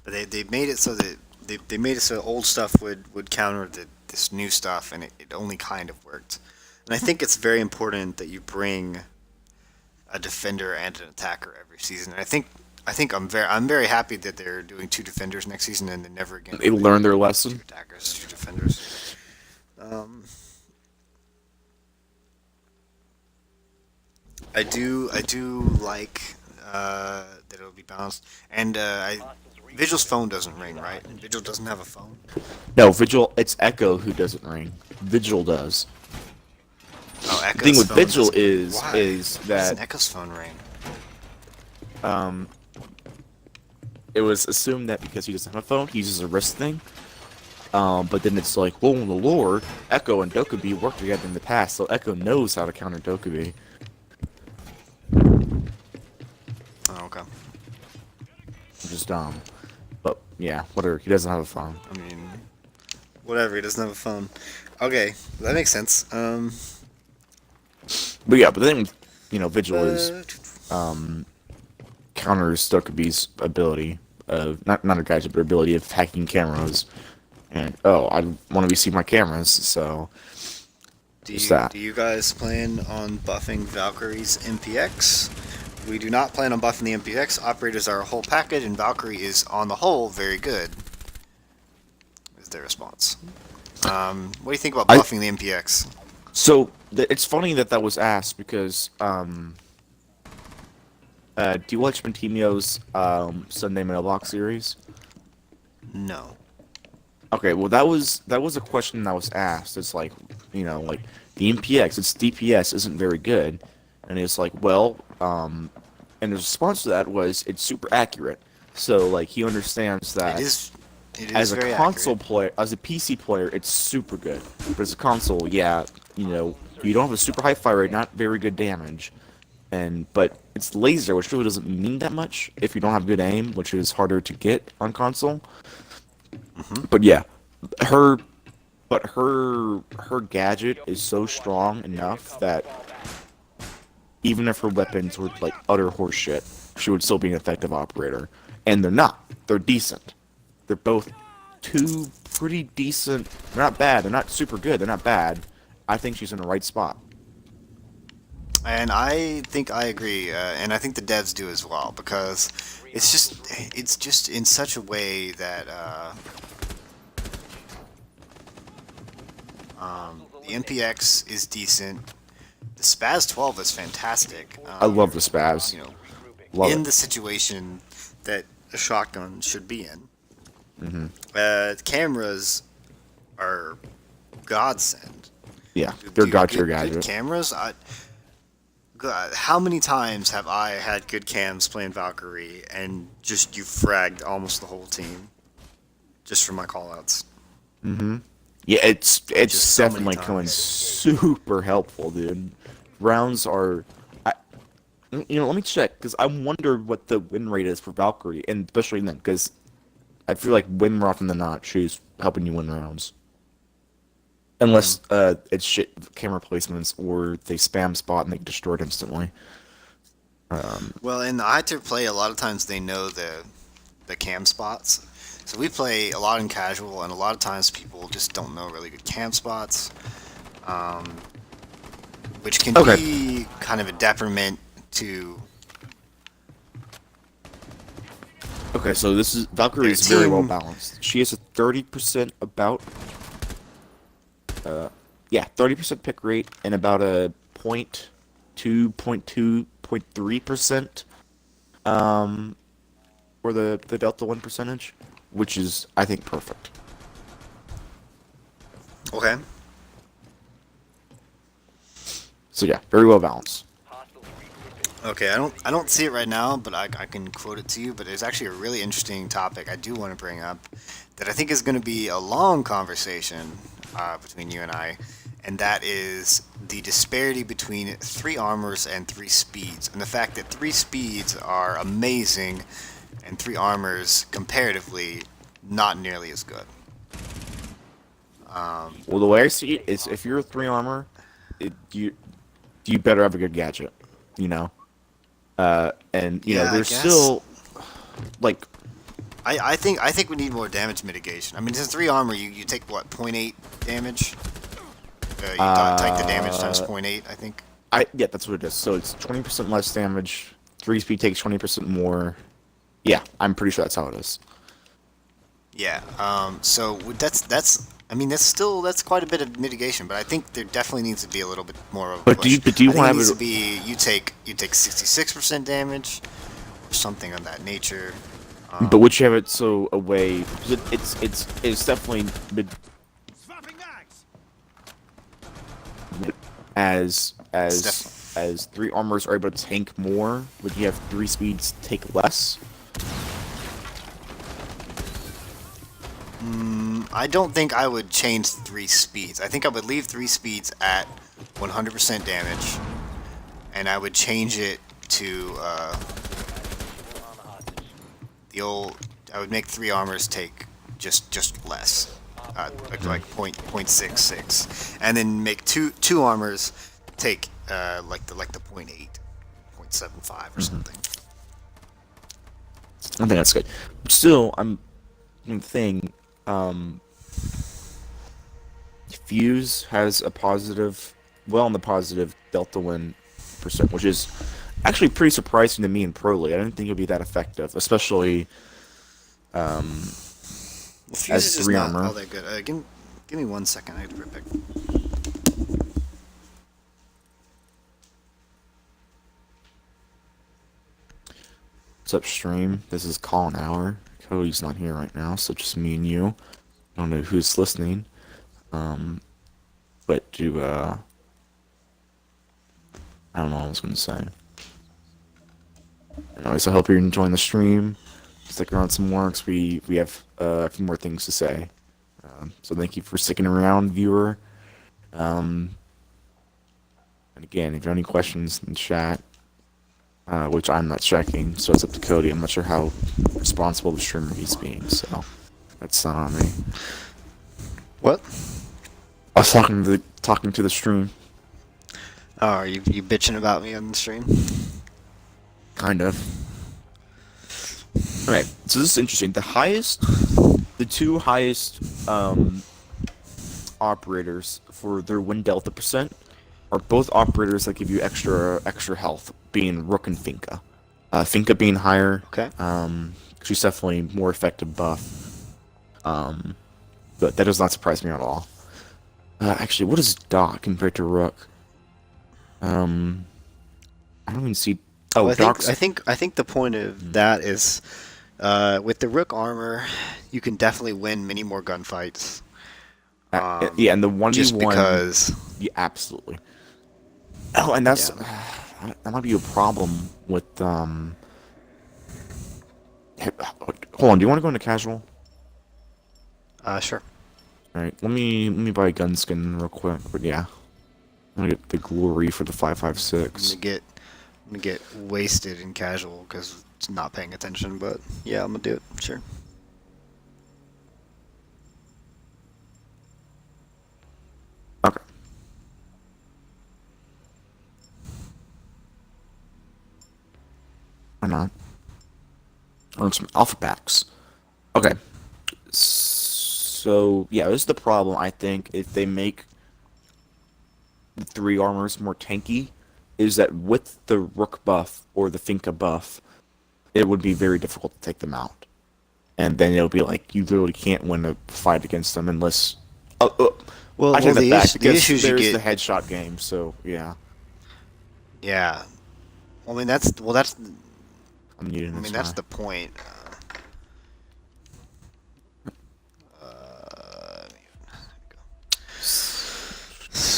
But they made it so that they made it so old stuff would counter this new stuff, and it only kind of worked. And I think it's very important that you bring a defender and an attacker every season. And I'm very happy that they're doing two defenders next season, and then never again. They learned their lesson. Two attackers, two defenders. I do like that it'll be balanced, and Vigil's phone doesn't ring, right? Vigil doesn't have a phone. No, Vigil. It's Echo who doesn't ring. Vigil does. Oh, Echo's The thing with phone Vigil doesn't- is Why? is Why that doesn't Echo's phone ring? it was assumed that because he doesn't have a phone, he uses a wrist thing. But then it's like, well, in the lore, Echo and Dokubi worked together in the past, so Echo knows how to counter Dokubi. Oh, okay. Which is dumb. But yeah, whatever. He doesn't have a phone. I mean, whatever. He doesn't have a phone. Okay, that makes sense. But yeah, but then Vigil is counters Dokubi's ability of not a gadget, but ability of hacking cameras. And I want to be seeing my cameras, so Do What's you, that? do you guys plan on buffing Valkyrie's MPX? We do not plan on buffing the MPX. Operators are a whole package, and Valkyrie is, on the whole, very good. Is their response. What do you think about buffing the MPX? So it's funny that was asked because do you watch Bentimio's Sunday Mailbox series? No. Okay, well that was a question that was asked. It's like like the MPX, its DPS isn't very good, and it's like and the response to that was it's super accurate. So like he understands that. It is As a very console accurate. player, as a PC player, it's super good. But as a console, yeah, you don't have a super high fire rate, not very good damage, but it's laser, which really doesn't mean that much if you don't have good aim, which is harder to get on console. But yeah, her gadget is so strong enough that even if her weapons were like utter horseshit, she would still be an effective operator. And they're not. They're decent. They're both two pretty decent. They're not bad. They're not super good. They're not bad. I think she's in the right spot. And I think I agree, and I think the devs do as well, because it's just in such a way that the MPX is decent. The Spaz 12 is fantastic. I love the spaz. You know, Love in it. the situation that a shotgun should be in. Cameras are godsend. Yeah, they're god tier Good gadget. cameras. God, how many times have I had good cams playing Valkyrie and just you fragged almost the whole team just from my callouts? Yeah, it's Just so many definitely coming times. super helpful, dude. Rounds are, let me check because I wonder what the win rate is for Valkyrie, and especially then because I feel like win more often than not, she's helping you win rounds. Unless it's shit camera placements or they spam spot and they get destroyed instantly. Well, in the high tier play, a lot of times they know the cam spots. So we play a lot in casual, and a lot of times people just don't know really good cam spots, which can Okay. be kind of a detriment to. Okay, so this is Valkyrie is Their very well team- balanced. She has a 30% about 30% pick rate and about a 0.3% for the Delta 1 percentage, which is I think perfect. Okay. So yeah, very well balanced. Hostiles regrouping. Okay, I don't see it right now, but I can quote it to you. But it's actually a really interesting topic I do want to bring up that I think is going to be a long conversation between you and I, and that is the disparity between 3 armors and 3 speeds, and the fact that 3 speeds are amazing and 3 armors comparatively not nearly as good. Well, the way I see it is, if you're a 3 armor, you better have a good gadget, you know. And you know, Yeah, I there's guess. still like I think we need more damage mitigation. I mean, it's 3 armor. You take what, 0.8 damage? Take the damage times 0.8, I think. yeah, that's what it is. So it's 20% less damage. 3 speed takes 20% more. Yeah, I'm pretty sure that's how it is. Yeah. So that's. I mean, that's quite a bit of mitigation, but I think there definitely needs to be a little bit more of a But push. do you I think want it to needs have to be you take 66% damage, or something of that nature. but would you have it so away? Because it's definitely Swapping mags. as It's as 3 armors are able to tank more. Would you have 3 speeds take less? I don't think I would change 3 speeds. I think I would leave 3 speeds at 100% damage, and I would change it to the old. I would make 3 armors take just less, like 0.66, and then make two armors take like the 0.8, 0.75 or something. I think that's good. But still, I'm thing. Fuse has a positive, well, on the positive delta win percent, which is actually pretty surprising to me in Pro League. I didn't think it would be that effective, especially Well, Fuse as is just 3 not armor. all that good. Give me 1 second. I have to be right back. What's up, stream? This is call an hour. Cody's not here right now, so just me and you. I don't know who's listening. But I don't know what I was gonna say. Anyways, I hope you're enjoying the stream. Stick around some more, 'cause we have a few more things to say. So thank you for sticking around, viewer. And again, if you have any questions in the chat, which I'm not checking, so it's up to Cody. I'm not sure how responsible the streamer he's being, so that's not on me. What? I was talking to the stream, Oh, are you bitching about me on the stream? kind of. Alright, so this is interesting. The 2 highest operators for their win delta percent are both operators that give you extra health, being Rook and Finka. Finka being higher, Okay. she's definitely more effective buff. But that does not surprise me at all. Actually, what is Doc compared to Rook? I don't even see. Oh, Well, Doc's. I think the point of that is, with the Rook armor, you can definitely win many more gunfights. Yeah, and the 1v1. Just because. Yeah, absolutely. Oh, and that's that might be a problem with Hold on, do you want to go into casual? Sure. All right, let me buy a gun skin real quick. But yeah, I'm gonna get the glory for the I'm 5.56. gonna get wasted in casual because it's not paying attention. But yeah, I'm gonna do it. Sure. Okay. Or not. Or some alpha packs. Okay. So yeah, this is the problem. I think if they make the 3 armors more tanky, is that with the Rook buff or the Finka buff, it would be very difficult to take them out. And then it'll be like you literally can't win a fight against them unless. Well, I take that the back the because issues you there's get. the headshot game. So yeah, Yeah. Well, I mean that's I'm muting I this mean that's guy. the point.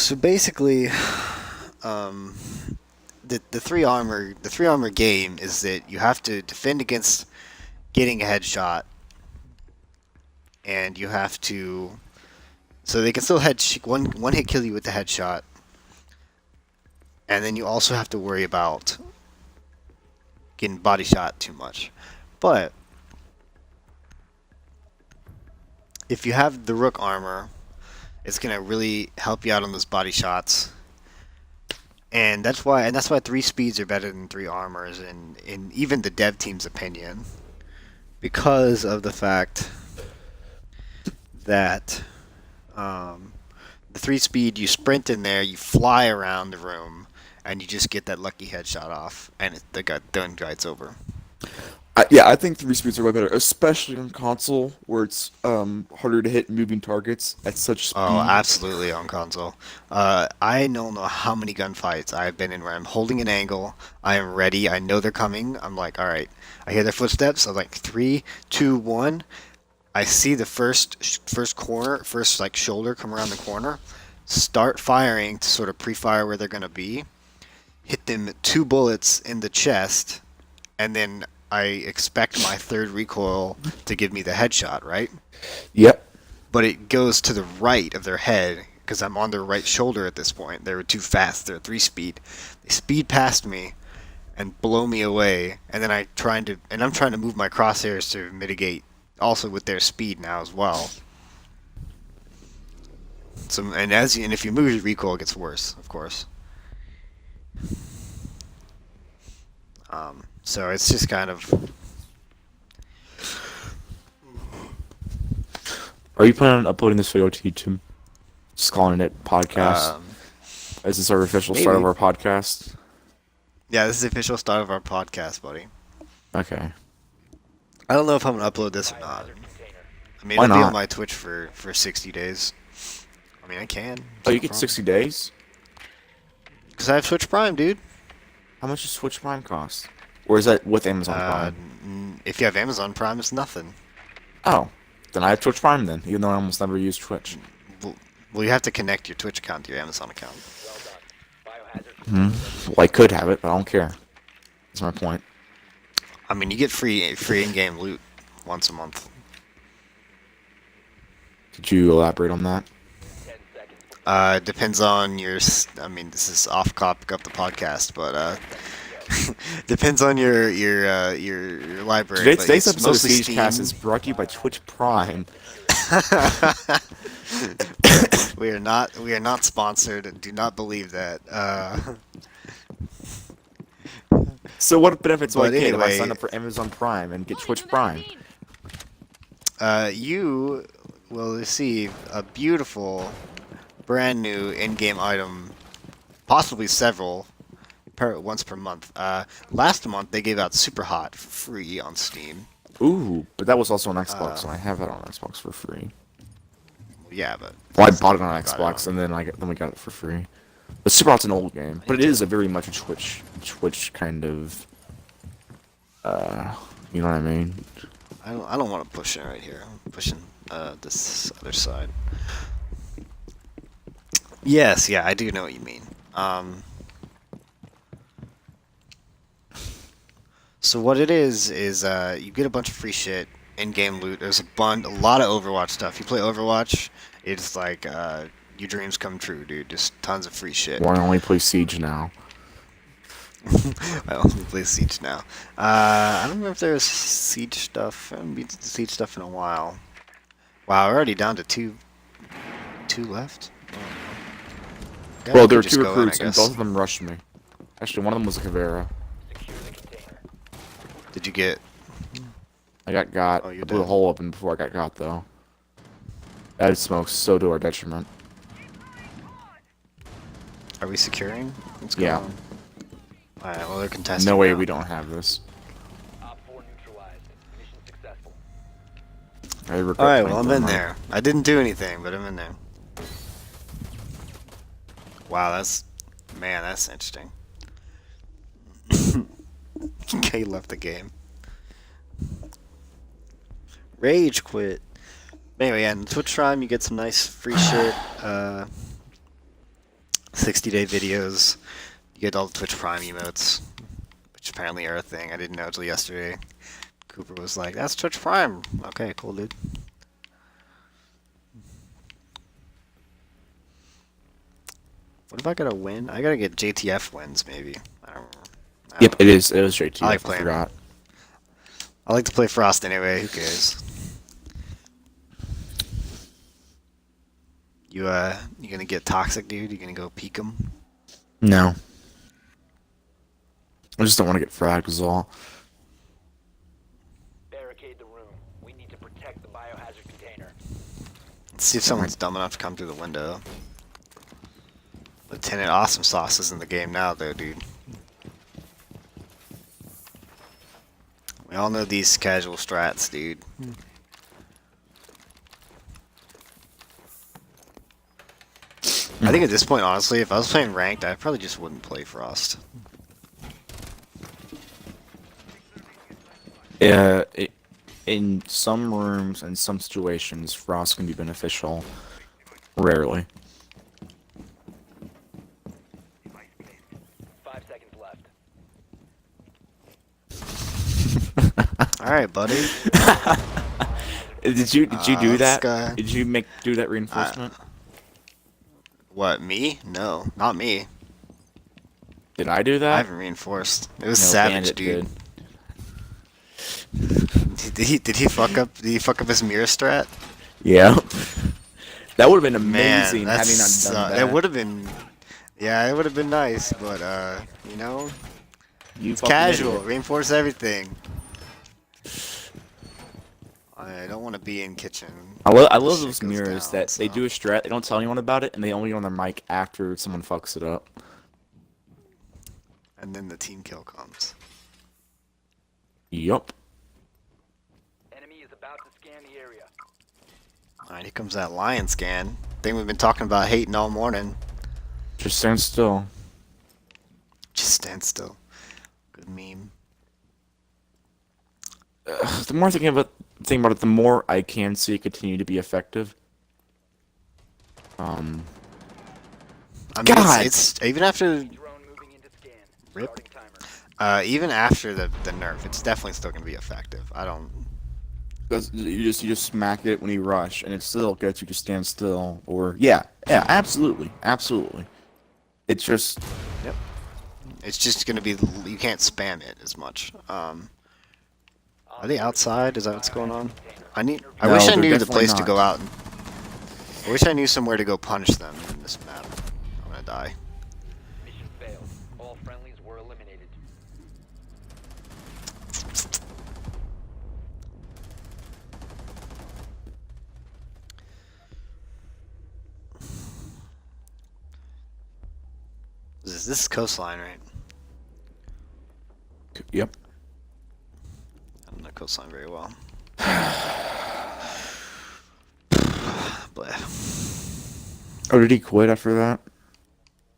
So basically, um, the three armor game is that you have to defend against getting a headshot, and you have to so they can still one hit kill you with the headshot, and then you also have to worry about getting body shot too much. But if you have the rook armor, it's gonna really help you out on those body shots. And that's why three speeds are better than three armors in even the dev team's opinion. Because of the fact that the three speed, you sprint in there, you fly around the room, and you just get that lucky headshot off, and the guy's over. Yeah, I think 3 speeds are way better, especially on console where it's harder to hit moving targets at such speed. Oh, absolutely on console. I don't know how many gunfights I've been in where I'm holding an angle, I am ready, I know they're coming, I'm like, alright, I hear their footsteps, I'm like, 3, 2, 1, I see the first corner, first like shoulder come around the corner, start firing to sort of pre-fire where they're going to be, hit them 2 bullets in the chest, and then I expect my third recoil to give me the headshot, right? Yep. But it goes to the right of their head because I'm on their right shoulder at this point. They were too fast. They're 3 speed. They speed past me and blow me away, and then I'm trying to move my crosshairs to mitigate also with their speed now as well. So and if you move your recoil, it gets worse, of course. So it's just kind of. Are you planning on uploading this video to YouTube? Just calling it podcast. Is this our official start of maybe. our podcast? Yeah, this is the official start of our podcast, buddy. Okay. I don't know if I'm gonna upload this or not. I mean, Why it'll be not? on my Twitch for 60 days. I mean, I can. Oh, you get 60 days? Because I have Twitch Prime, dude. How much does Twitch Prime cost? Or is that with Amazon Prime? If you have Amazon Prime, it's nothing. Oh, then I have Twitch Prime then, even though I almost never use Twitch. Well, you have to connect your Twitch account to your Amazon account. Well, I could have it, but I don't care. That's my point. I mean, you get free in-game loot once a month. Could you elaborate on that? Depends on your. I mean, this is off topic of the podcast, but depends on your library. but Today's it's episode of mostly Siegecast Steam. is brought to you by Twitch Prime. We are not sponsored, and do not believe that. So what benefits do I But get if I anyway- sign up for Amazon Prime and get Twitch Prime? You will receive a beautiful, brand new in-game item, possibly several, once per month. Last month they gave out Super Hot for free on Steam. Ooh, but that was also on Xbox, and I have it on Xbox for free. Yeah, but Well, I bought it on Got it Xbox, on- and then we got it for free. But Super Hot's an old game, but it is a very much a Twitch kind of, you know what I mean? I don't want to push it right here. I'm pushing this other side. Yes, yeah, I do know what you mean. So what it is you get a bunch of free shit, in-game loot. There's a lot of Overwatch stuff. You play Overwatch, it's like your dreams come true, dude. Just tons of free shit. Well, I only play Siege now. I only play Siege now. I don't remember if there's Siege stuff. I haven't beat Siege stuff in a while. Wow, we're already down to two left. Yeah, Well, we there were could 2 just go in, I recruits, and guess. both of them rushed me. Actually, one of them was a Caveira. Did you get? I got got. Oh, you're I blew a dead. hole open before I got got, though. Added smoke, so to our detriment. Are we securing? What's going Yeah. on? Alright, well they're contesting. No way now. we don't have this. Op 4 neutralized. Mission successful. I regret Alright, playing well I'm in Thermite. there. I didn't do anything, but I'm in there. Wow, that's interesting. K left the game. Rage quit. Anyway, yeah, in Twitch Prime you get some nice free shit. 60-day videos. You get all the Twitch Prime emotes, which apparently are a thing. I didn't know until yesterday. Cooper was like, "That's Twitch Prime." Okay, cool, dude. What if I gotta win? I gotta get JTF wins, maybe. I don't know. Yep, it is. It was JT. I like I playing. forgot. I like to play Frost anyway. Who cares? You gonna get toxic, dude? You gonna go peek him? No. I just don't want to get fragged is all. Barricade the room. We need to protect the biohazard container. Let's see if someone's dumb enough to come through the window. Lieutenant Awesome Sauce is in the game now, though, dude. We all know these casual strats, dude. I think at this point, honestly, if I was playing ranked, I probably just wouldn't play Frost. In some rooms and some situations, Frost can be beneficial. Rarely. 5 seconds left. All right, buddy. Did you do this that? guy- Did you do that reinforcement? What, me? No, not me. Did I do I that? haven't reinforced. It was No, savage, Bandit dude. did. Did he fuck up? Did he fuck up his mirror strat? Yeah. That would have been Man, amazing that's having not done that. it would have been. Yeah, it would have been nice, but you know, You it's fucking casual. idiot. Reinforce everything. I don't want to be in kitchen. I This love shit those goes mirrors down, that they so. do a strat, they don't tell anyone about it, and they only get on their mic after someone fucks it up. And then the team kill comes. Yup. Enemy is about to scan the area. Alright, here comes that lion scan. Thing we've been talking about hating all morning. Just stand still. Just stand still. Good meme. The more I think about it, the more I can see it continue to be effective. I mean, God! it's even after Drone moving into scan. Rip. Starting timer. even after the nerf, it's definitely still gonna be effective. I don't. Because you just smack it when you rush, and it still gets you to stand still. Or yeah, absolutely. It's just It's just gonna be you can't spam it as much. Are they outside? Is that what's going on? I No, wish I they're knew the definitely place to not. go out. I wish I knew somewhere to go punch them in this map. I'm gonna die. Mission failed. All friendlies were eliminated. This is coastline, right? yep. I don't know coastline very well. Bleh. Oh, did he quit after that?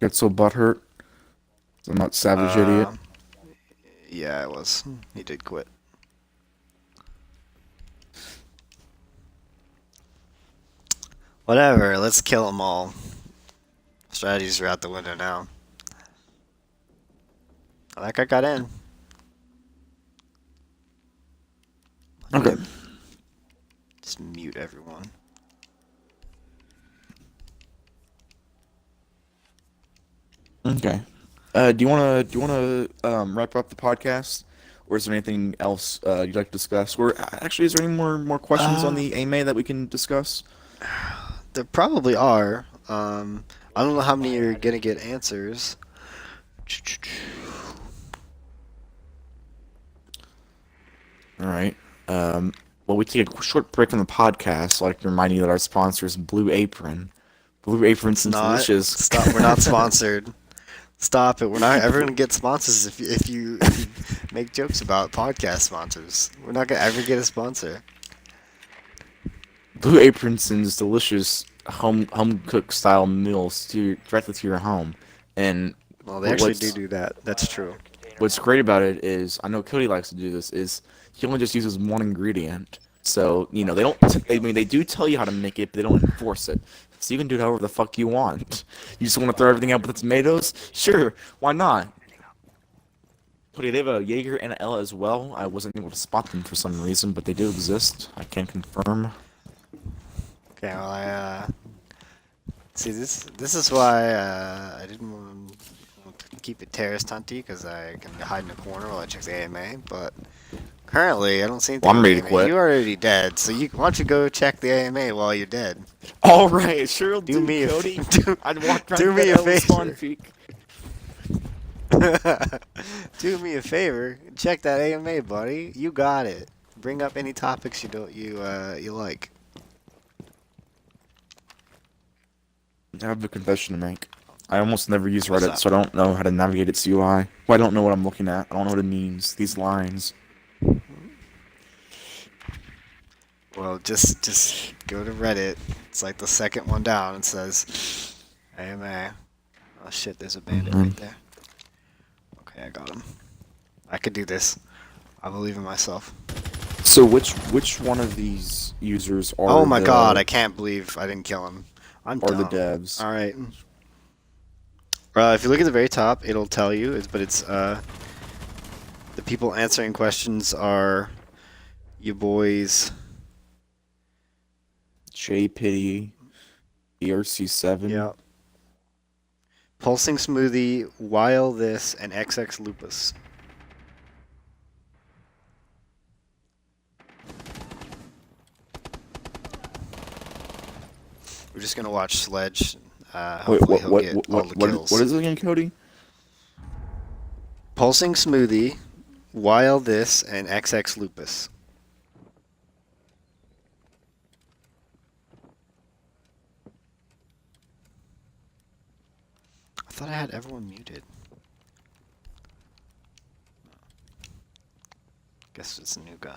Got so butthurt. I'm not savage idiot. Yeah, it was. He did quit. Whatever, let's kill them all. Strategies are out the window now. That guy got in. Okay. Just mute everyone. Okay. Do you wanna wrap up the podcast, or is there anything else you'd like to discuss? Or actually, is there any more questions on the AMA that we can discuss? There probably are. I don't know how many you're gonna get answers. All right. Well, we take a short break from the podcast. So I'd like to remind you that our sponsor is Blue Apron. Blue Apron since Not. delicious. Stop. We're not sponsored. Stop it. We're not ever gonna get sponsors if you make jokes about podcast sponsors. We're not gonna ever get a sponsor. Blue Apron sends delicious home cooked style meals directly to your home. And Well, they actually do that. That's true. what's great about it is, I know Cody likes to do this, is he only just uses one ingredient. So, they don't, they do tell you how to make it, but they don't enforce it. So you can do however the fuck you want. You just want to throw everything out with the tomatoes? Sure, why not? Cody, they have a Jaeger and an Ella as well. I wasn't able to spot them for some reason, but they do exist. I can confirm. Okay, well, see, this is why I didn't want to keep it terrorist hunty, because I can hide in a corner while I check the AMA, but currently I don't see anything. Well, I'm in the ready to AMA. quit. You're already dead, so why don't you go check the AMA while you're dead? All right, sure will Do me a Cody. do- I'd walk right do to me that a Ella spawn favor. peak. Do me a favor, check that AMA, buddy. You got it. Bring up any topics you like. I have a confession to make. I almost never use What's Reddit, up? so I don't know how to navigate its UI. Well, I don't know what I'm looking at. I don't know what it means. These lines. Well, just go to Reddit. It's like the second one down. It says AMA. Oh shit, there's a bandit right there. Okay, I got him. I could do this. I believe in myself. So which one of these users are Oh my the, god, I can't believe I didn't kill him. I'm are the dumb. devs? Alright. If you look at the very top, it'll tell you, it's the people answering questions are you boys. J Pity, ERC7. Yeah. Pulsing Smoothie, While This, and XX Lupus. We're just gonna watch Sledge. Wait, Hopefully he'll get all the kills. what is it again, Cody? Pulsing Smoothie, While This, and XX Lupus. I thought I had everyone muted. Guess it's a new guy.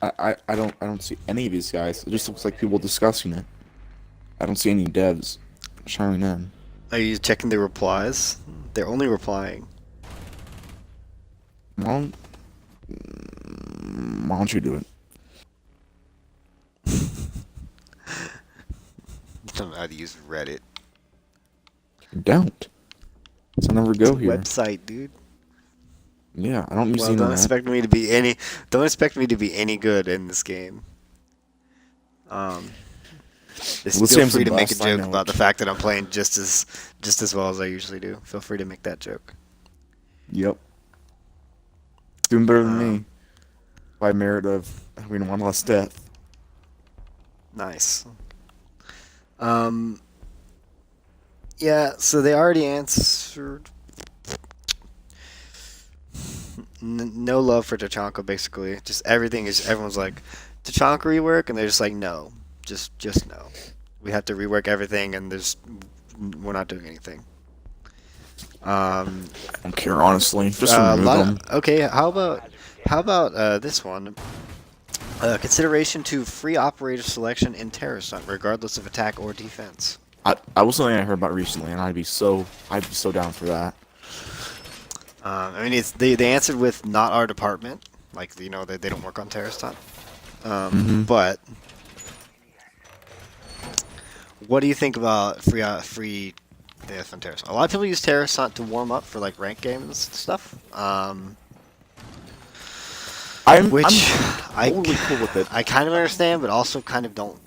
I don't see any of these guys. It just looks like people discussing it. I don't see any devs showing in. Are you checking the replies? They're only replying. Well, why don't you do it? You don't know how to use Reddit. You don't. So I never go here. Website, dude. Yeah, I don't use Well, the don't internet. expect me to be any. Don't expect me to be any good in this game. Just Let's say feel I'm free to some make a boss, I joke know about it. the fact that I'm playing just as well as I usually do. Feel free to make that joke. Yep. Doing better than Um, me. By merit of having one less death. Nice. Yeah. So they already answered. No love for Tachanka, basically. Just everyone's like, Tachanka rework, and they're just like, no, just no. We have to rework everything, and we're not doing anything. I don't care, honestly. Just remove them. Okay, how about this one? Consideration to free operator selection in terrorist hunt, regardless of attack or defense. I was something I heard about recently, and I'd be so down for that. I mean, they answered with not our department, like they don't work on terrorist hunt. But what do you think about free death on terrorist hunt? A lot of people use terrorist hunt to warm up for like ranked games and stuff. I'm totally cool with it. I kind of understand, but also kind of don't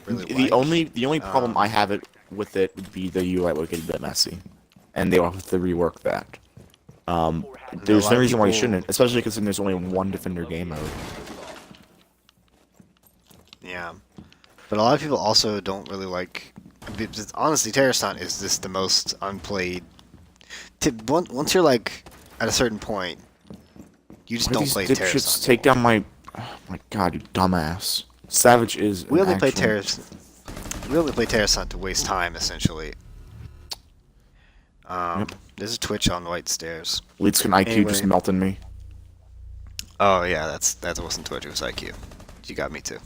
really The like. only problem I have with it would be the UI would get a bit messy, and they will have to rework that. There's lot no of reason why you people- shouldn't, especially because there's only one defender game mode. Yeah, but a lot of people also don't really like. Honestly, terrorist hunt is just the most unplayed. Once you're like at a certain point, you just Why do don't these play terrorist dipshits hunt. take down my... Oh my god, you dumbass. Savage is We an only play actual- terrorist. We only play terrorist hunt to waste time, essentially. There's a Twitch on White Stairs. Leeds can IQ just Anyway. melting me. Oh yeah, that wasn't Twitch. It was IQ. You got me too.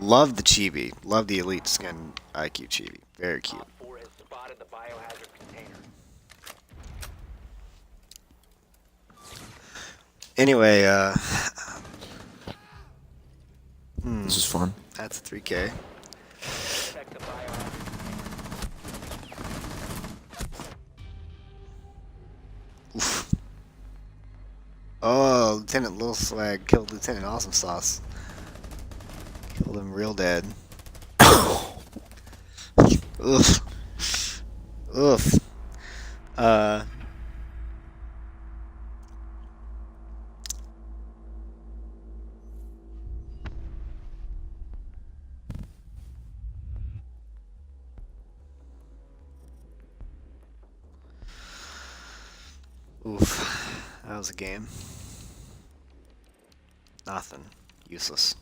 Love the chibi. Love the elite skin IQ chibi. Very cute. Op 4 has spotted the biohazard container. Anyway, This is fun. That's 3K. Protect the biohazard. Oof. Oh, Lieutenant Lil Swag killed Lieutenant Awesome Sauce. Killed him real dead. Oof. Oof. Uh. Oof. That was a game. Nothing. Useless.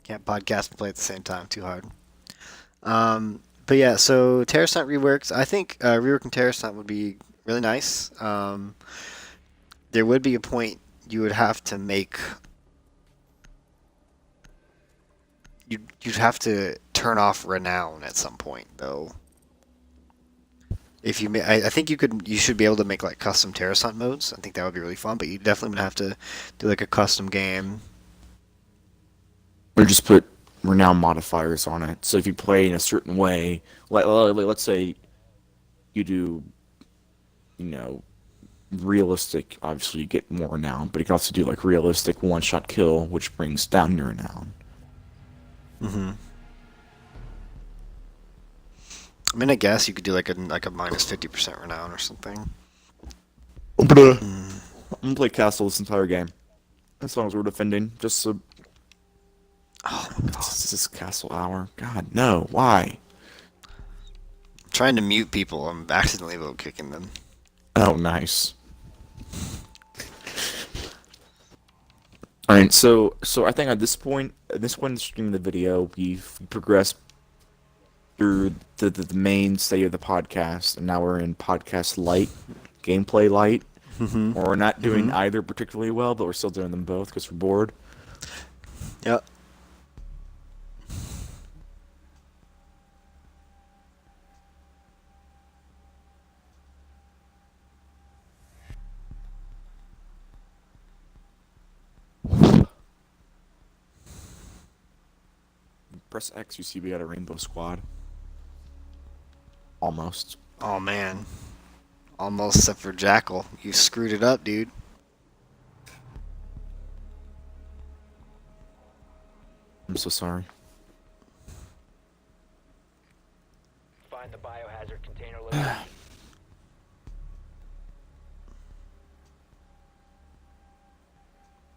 Can't podcast and play at the same time. Too hard. But yeah, so Terrorist Hunt reworks. I think reworking Terrorist Hunt would be really nice. There would be a point you would have to make. You'd have to turn off Renown at some point, though. If you, I think you should be able to make like custom Terrorist Hunt modes. I think that would be really fun. But you definitely would have to do like a custom game. Or just put renown modifiers on it. So if you play in a certain way, like let's say you do, realistic, obviously you get more renown, but you can also do like realistic one-shot kill, which brings down your renown. Mm-hmm. I mean, I guess you could do like a minus 50% renown or something. I'm gonna play castle this entire game, as long as we're defending. Just so. Oh my god! This is castle hour. God no! Why? I'm trying to mute people. I'm accidentally vote kicking them. Oh, nice. All right, so I think at this point in the stream of the video, we've progressed through the mainstay of the podcast, and now we're in podcast light, gameplay light. Mm-hmm. Or we're not doing either particularly well, but we're still doing them both because we're bored. Yep. Press X, you see we got a rainbow squad. Almost. Oh man. Almost, except for Jackal. You screwed it up, dude. I'm so sorry. Find the biohazard container location.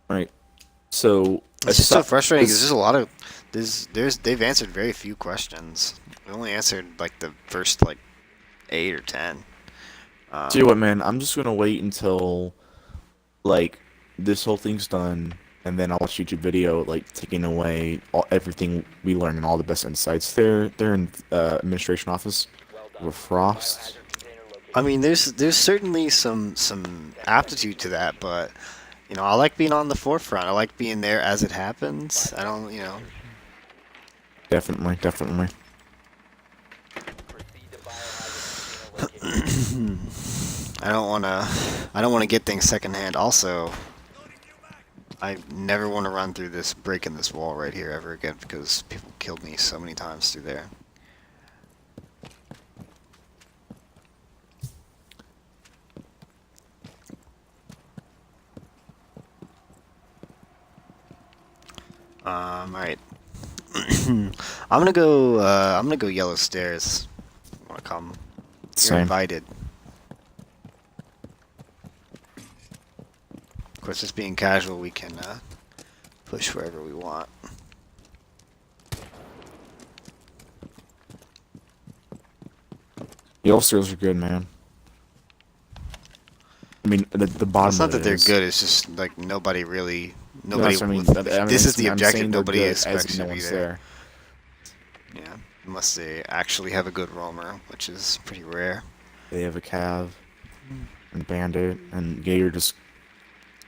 Alright. So It's just so frustrating because there's a lot of they've answered very few questions. We only answered like the first like 8 or 10. Tell you what, man, I'm just gonna wait until like this whole thing's done, and then I'll watch YouTube video like taking away everything we learned and all the best insights. They're in administration office with Frost. Biohazard container location. I mean, there's certainly some aptitude to that, but I like being on the forefront. I like being there as it happens. I don't, Definitely. Proceed to biohazard container location. I don't wanna get things secondhand. Also, I never want to run through this, breaking this wall right here ever again because people killed me so many times through there. Alright. I'm gonna go yellow stairs. Wanna come? You're Same. invited. Of course, just being casual, we can push wherever we want. The ulcers are good, man. I mean, the bottom. It's not of that it they're is- good. It's just like nobody. No, that's what I mean. If this is the I'm objective. saying they're Nobody good, expects as you no to be one's there. Yeah, unless they actually have a good roamer, which is pretty rare. They have a cav and bandit, and Gator pretty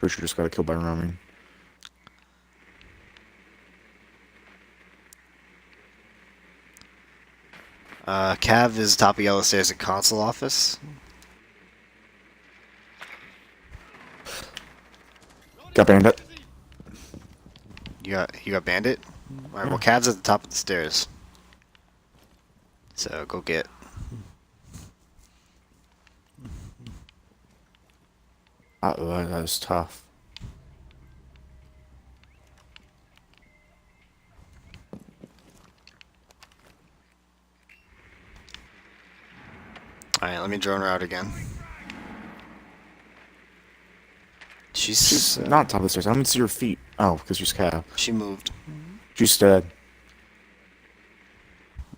sure just got killed by roaming. Cav is top of yellow stairs at console office. Got bandit. You got bandit. Alright, well, Cav's at the top of the stairs. So, go get. That was tough. Alright, let me drone her out again. She's not top of the stairs. I don't even see her feet. Oh, because she's Cav. She moved. She's dead.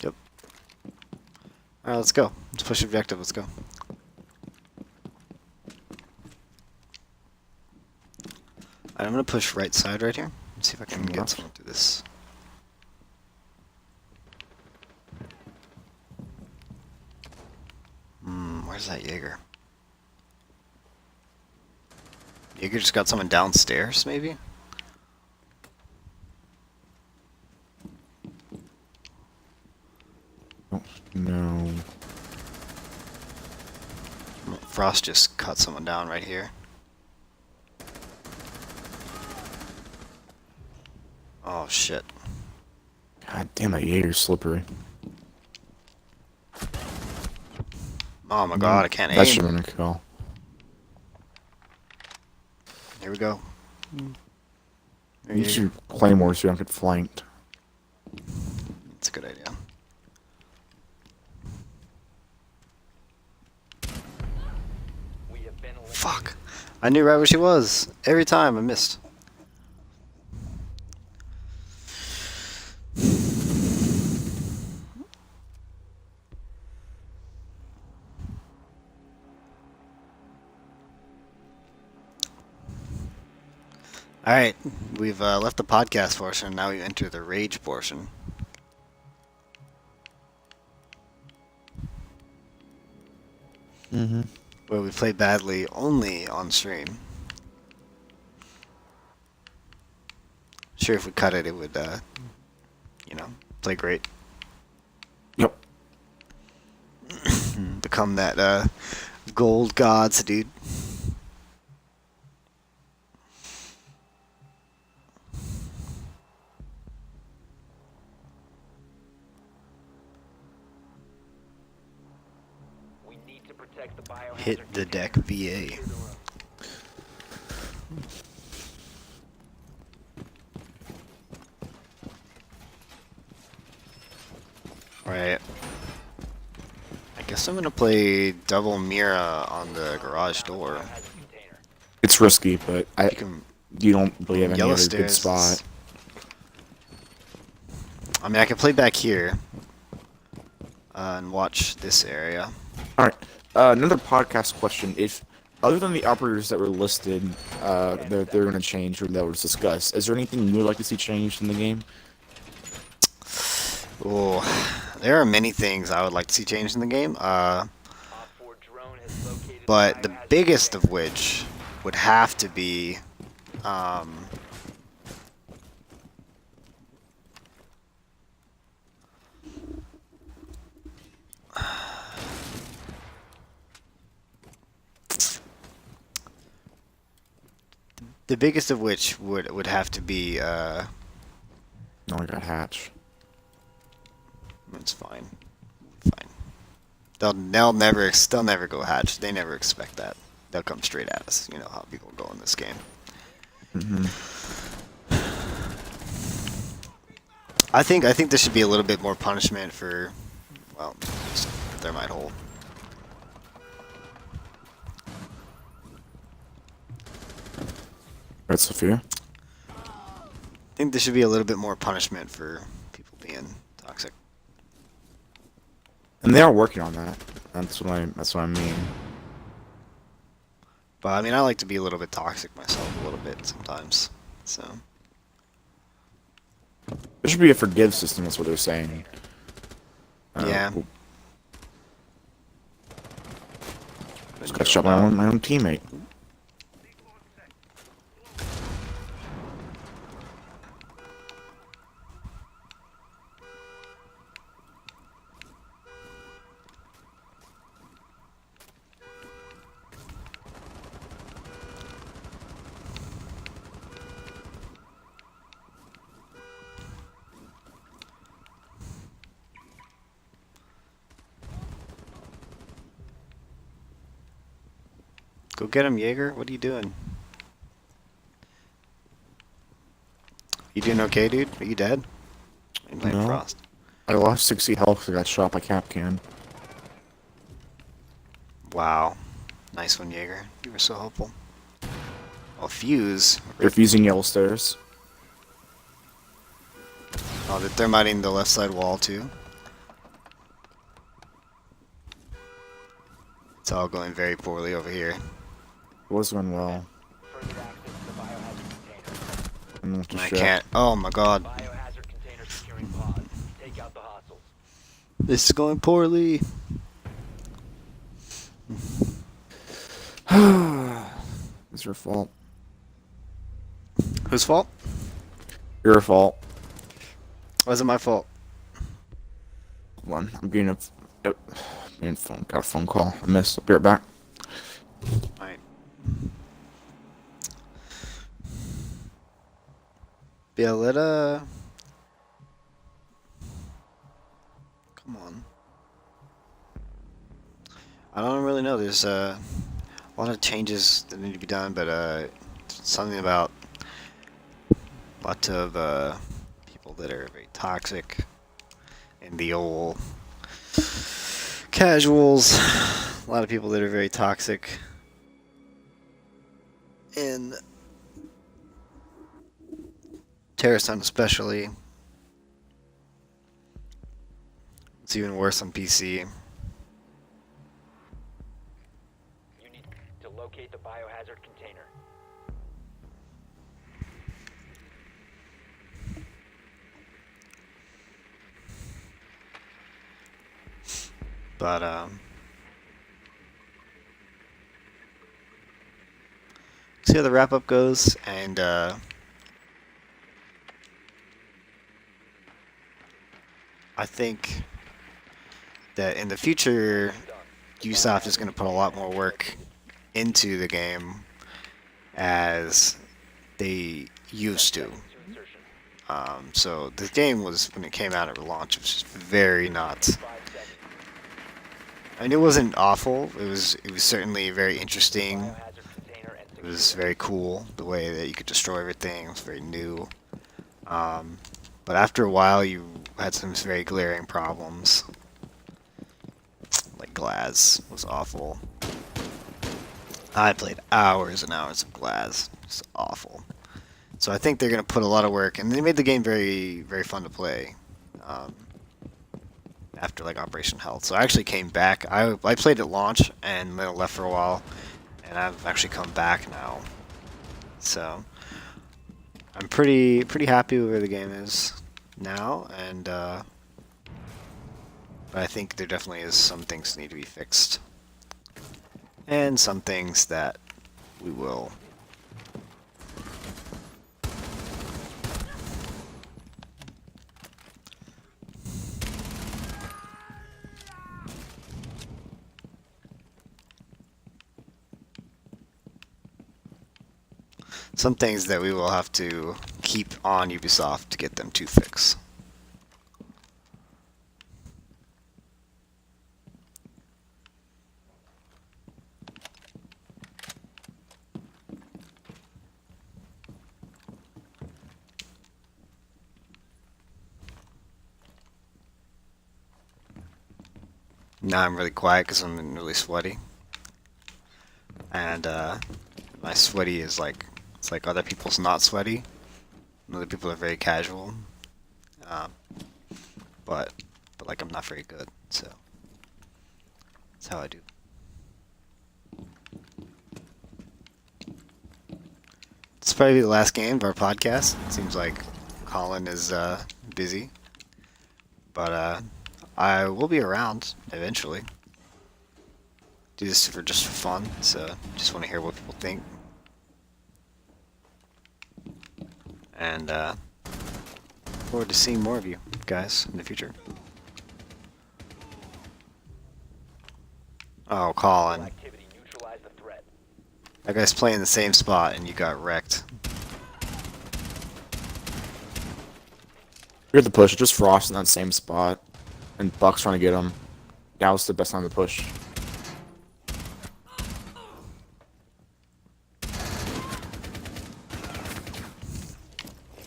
Yep. Alright, let's go. Let's push objective. Let's go. Alright, I'm gonna push right side right here. Let's see if I can get someone through this. Where's that Jaeger? Jaeger just got someone downstairs, maybe? Oh, no. Frost just cut someone down right here. Oh shit. God damn, that Jaeger's slippery. Oh my god, I can't That should aim. have been a kill. Here we go. There You you should Claymore so you don't get flanked. That's a good idea. We have been eliminated. Fuck. I knew right where she was. Every time I missed. Alright, we've left the podcast portion, now we enter the rage portion. Mm-hmm. Where we play badly only on stream. Sure, if we cut it, it would, play great. Yep. Become that, gold gods, dude. We need to protect the biohazard Hit the deck container. VA. Right. I guess I'm gonna play double Mira on the garage door. Biohazard container. It's risky, but You can you don't really have any yellow other good stairs. spot. I mean, I can play back here and watch this area. All right. Another podcast question: if other than the operators that were listed, they're going to change or that was discussed, is there anything you would like to see changed in the game? Oh, there are many things I would like to see changed in the game. Op 4 drone has located But the biohazard biggest of container. which would have to be the biggest of which would have to be No, I got Hatch. it's fine. Fine. They'll never go hatch. They never expect that. They'll come straight at us. You know how people go in this game. I think there should be a little bit more punishment for, well, just thermite hole. Right, Sophia? I think there should be a little bit more punishment for people being toxic. And they are working on that. That's what I mean. But I mean, I like to be a little bit toxic myself, a little bit sometimes. So There should be a forgive system. That's what they're saying. yeah. Just got shot by my own teammate. Go get him, Jaeger. What are you doing? You doing okay, dude? Are you dead? I'm playing No. Frost. I lost 60 health because I got shot by Capcan. Wow. Nice one, Jaeger. You were so helpful. Oh, Fuse. They're fusing yellow stairs. Oh, they're thermiting the left side wall, too. It's all going very poorly over here. It was going well. Further access to the biohazard container. And what the I shit. can't. Oh my god. Biohazard container securing pods. Take out the hostiles. This is going poorly. It's your fault. Whose fault? Your fault. Was it my fault? Hold on, I'm getting got a phone call. I missed. I'll be right back. Alright. Yeah, come on. I don't really know. There's a lot of changes that need to be done, but something about a lot of people that are very toxic in the old casuals. A lot of people that are very toxic in Terrorist Hunt especially. It's even worse on PC. You need to locate the biohazard container. But see how the wrap up goes, and I think that in the future, Ubisoft is going to put a lot more work into the game as they used to. Insertion. So the game was, when it came out at launch, it was just very not. 5 seconds. I mean, it wasn't awful. It was certainly very interesting. Biohazard container and It was very cool the way that you could destroy everything. It was very new. But after a while, you had some very glaring problems. Like Glass was awful. I played hours and hours of Glass. It's awful. So I think they're going to put a lot of work, and they made the game very, very fun to play. After like Operation Health, so I actually came back. I played at launch and then left for a while, and I've actually come back now. So I'm pretty happy with where the game is now, and but I think there definitely is some things that need to be fixed, and some things that we will. Some things that we will have to keep on Ubisoft to get them to fix. Now I'm really quiet because I'm really sweaty. And my sweaty is like, it's like other people's not sweaty. Other people are very casual. But like I'm not very good, so that's how I do. It's probably the last game of our podcast. It seems like Colin is busy. But I will be around eventually. Do this for just for fun, so just want to hear what people think. And look forward to seeing more of you guys in the future. Oh, Colin. activity. Neutralize the threat. That guy's playing the same spot and you got wrecked. You're at the push. Just Frost in that same spot, and Buck's trying to get him. Now is the best time to push.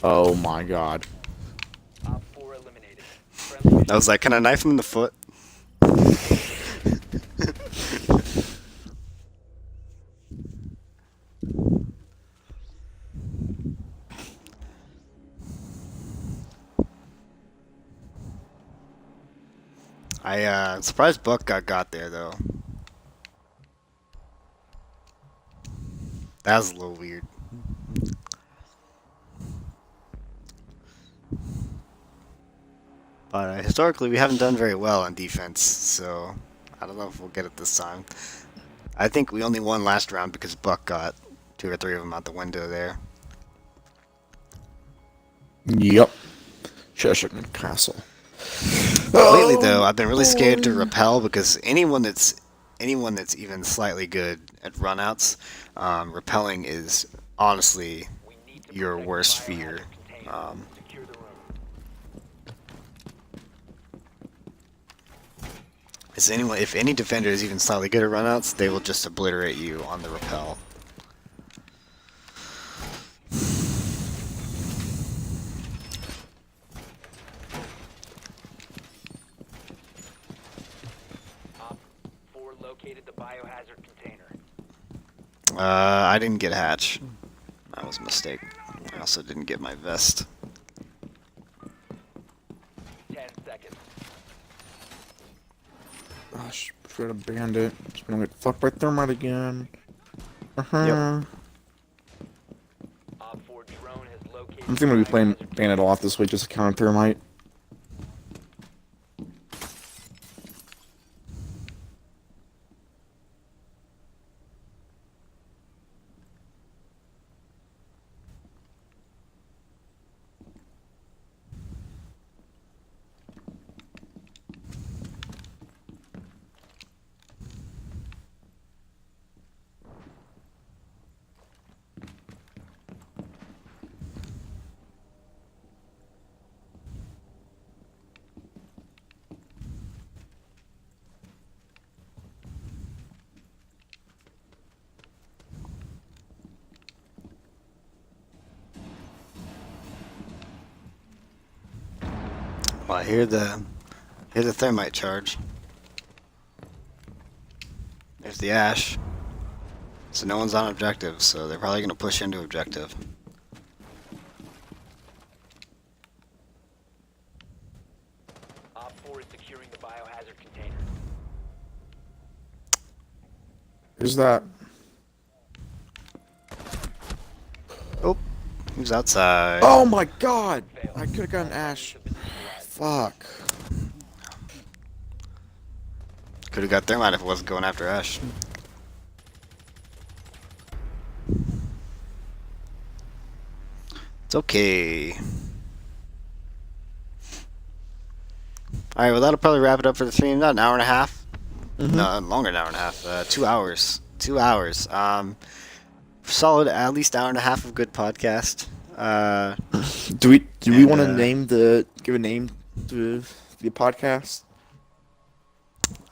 Oh my god. Op 4 eliminated. Friendly I was like, can I knife him in the foot? I'm surprised Buck got there though. That was a little weird. But historically, we haven't done very well on defense, so I don't know if we'll get it this time. I think we only won last round because Buck got 2 or 3 of them out the window there. Yep. Cheshire Castle. Lately, though, I've been really scared to repel because anyone that's even slightly good at runouts, repelling is honestly We need to your protect the worst biohazard fear. container. Secure the room. If any defender is even slightly good at runouts, they will just obliterate you on the repel. Op 4 located the biohazard container. I didn't get hatch. That was a mistake. I also didn't get my vest. 10 seconds. Gosh, forgot a bandit. Just gonna get fucked by thermite again. Uh-huh. Op 4 drone has located. I'm thinking I'm gonna be playing biohazard bandit a lot this week just to counter thermite. Well, I hear the thermite charge. There's the ash. So no one's on objective, so they're probably gonna push into objective. Op 4 is securing the biohazard container. Who's that? Oh, who's outside? Oh my god! Failed. I could've gotten Ash. Have been neutralized. Fuck. Could have got thermite if it wasn't going after ash. It's okay. Alright, well that'll probably wrap it up for the stream. Not an hour and a half. No, longer than an hour and a half. 2 hours. 2 hours. Solid, at least hour and a half of good podcast. Do we And, want to give a name to the podcast?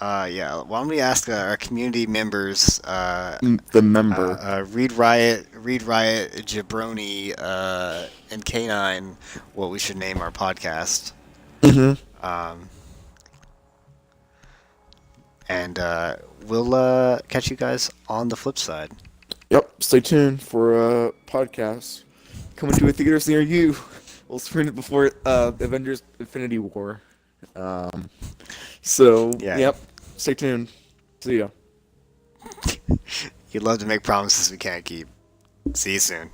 Yeah. Why don't we ask our community members, The member. Reed Riot, Jabroni, and K9, what we should name our podcast. And we'll catch you guys on the flip side. Yep. Stay tuned for a podcast coming to a theaters near you. We'll screen it before Avengers: Infinity War. So Yeah. yep. Stay tuned. See ya. You'd love to make promises we can't keep. See you soon.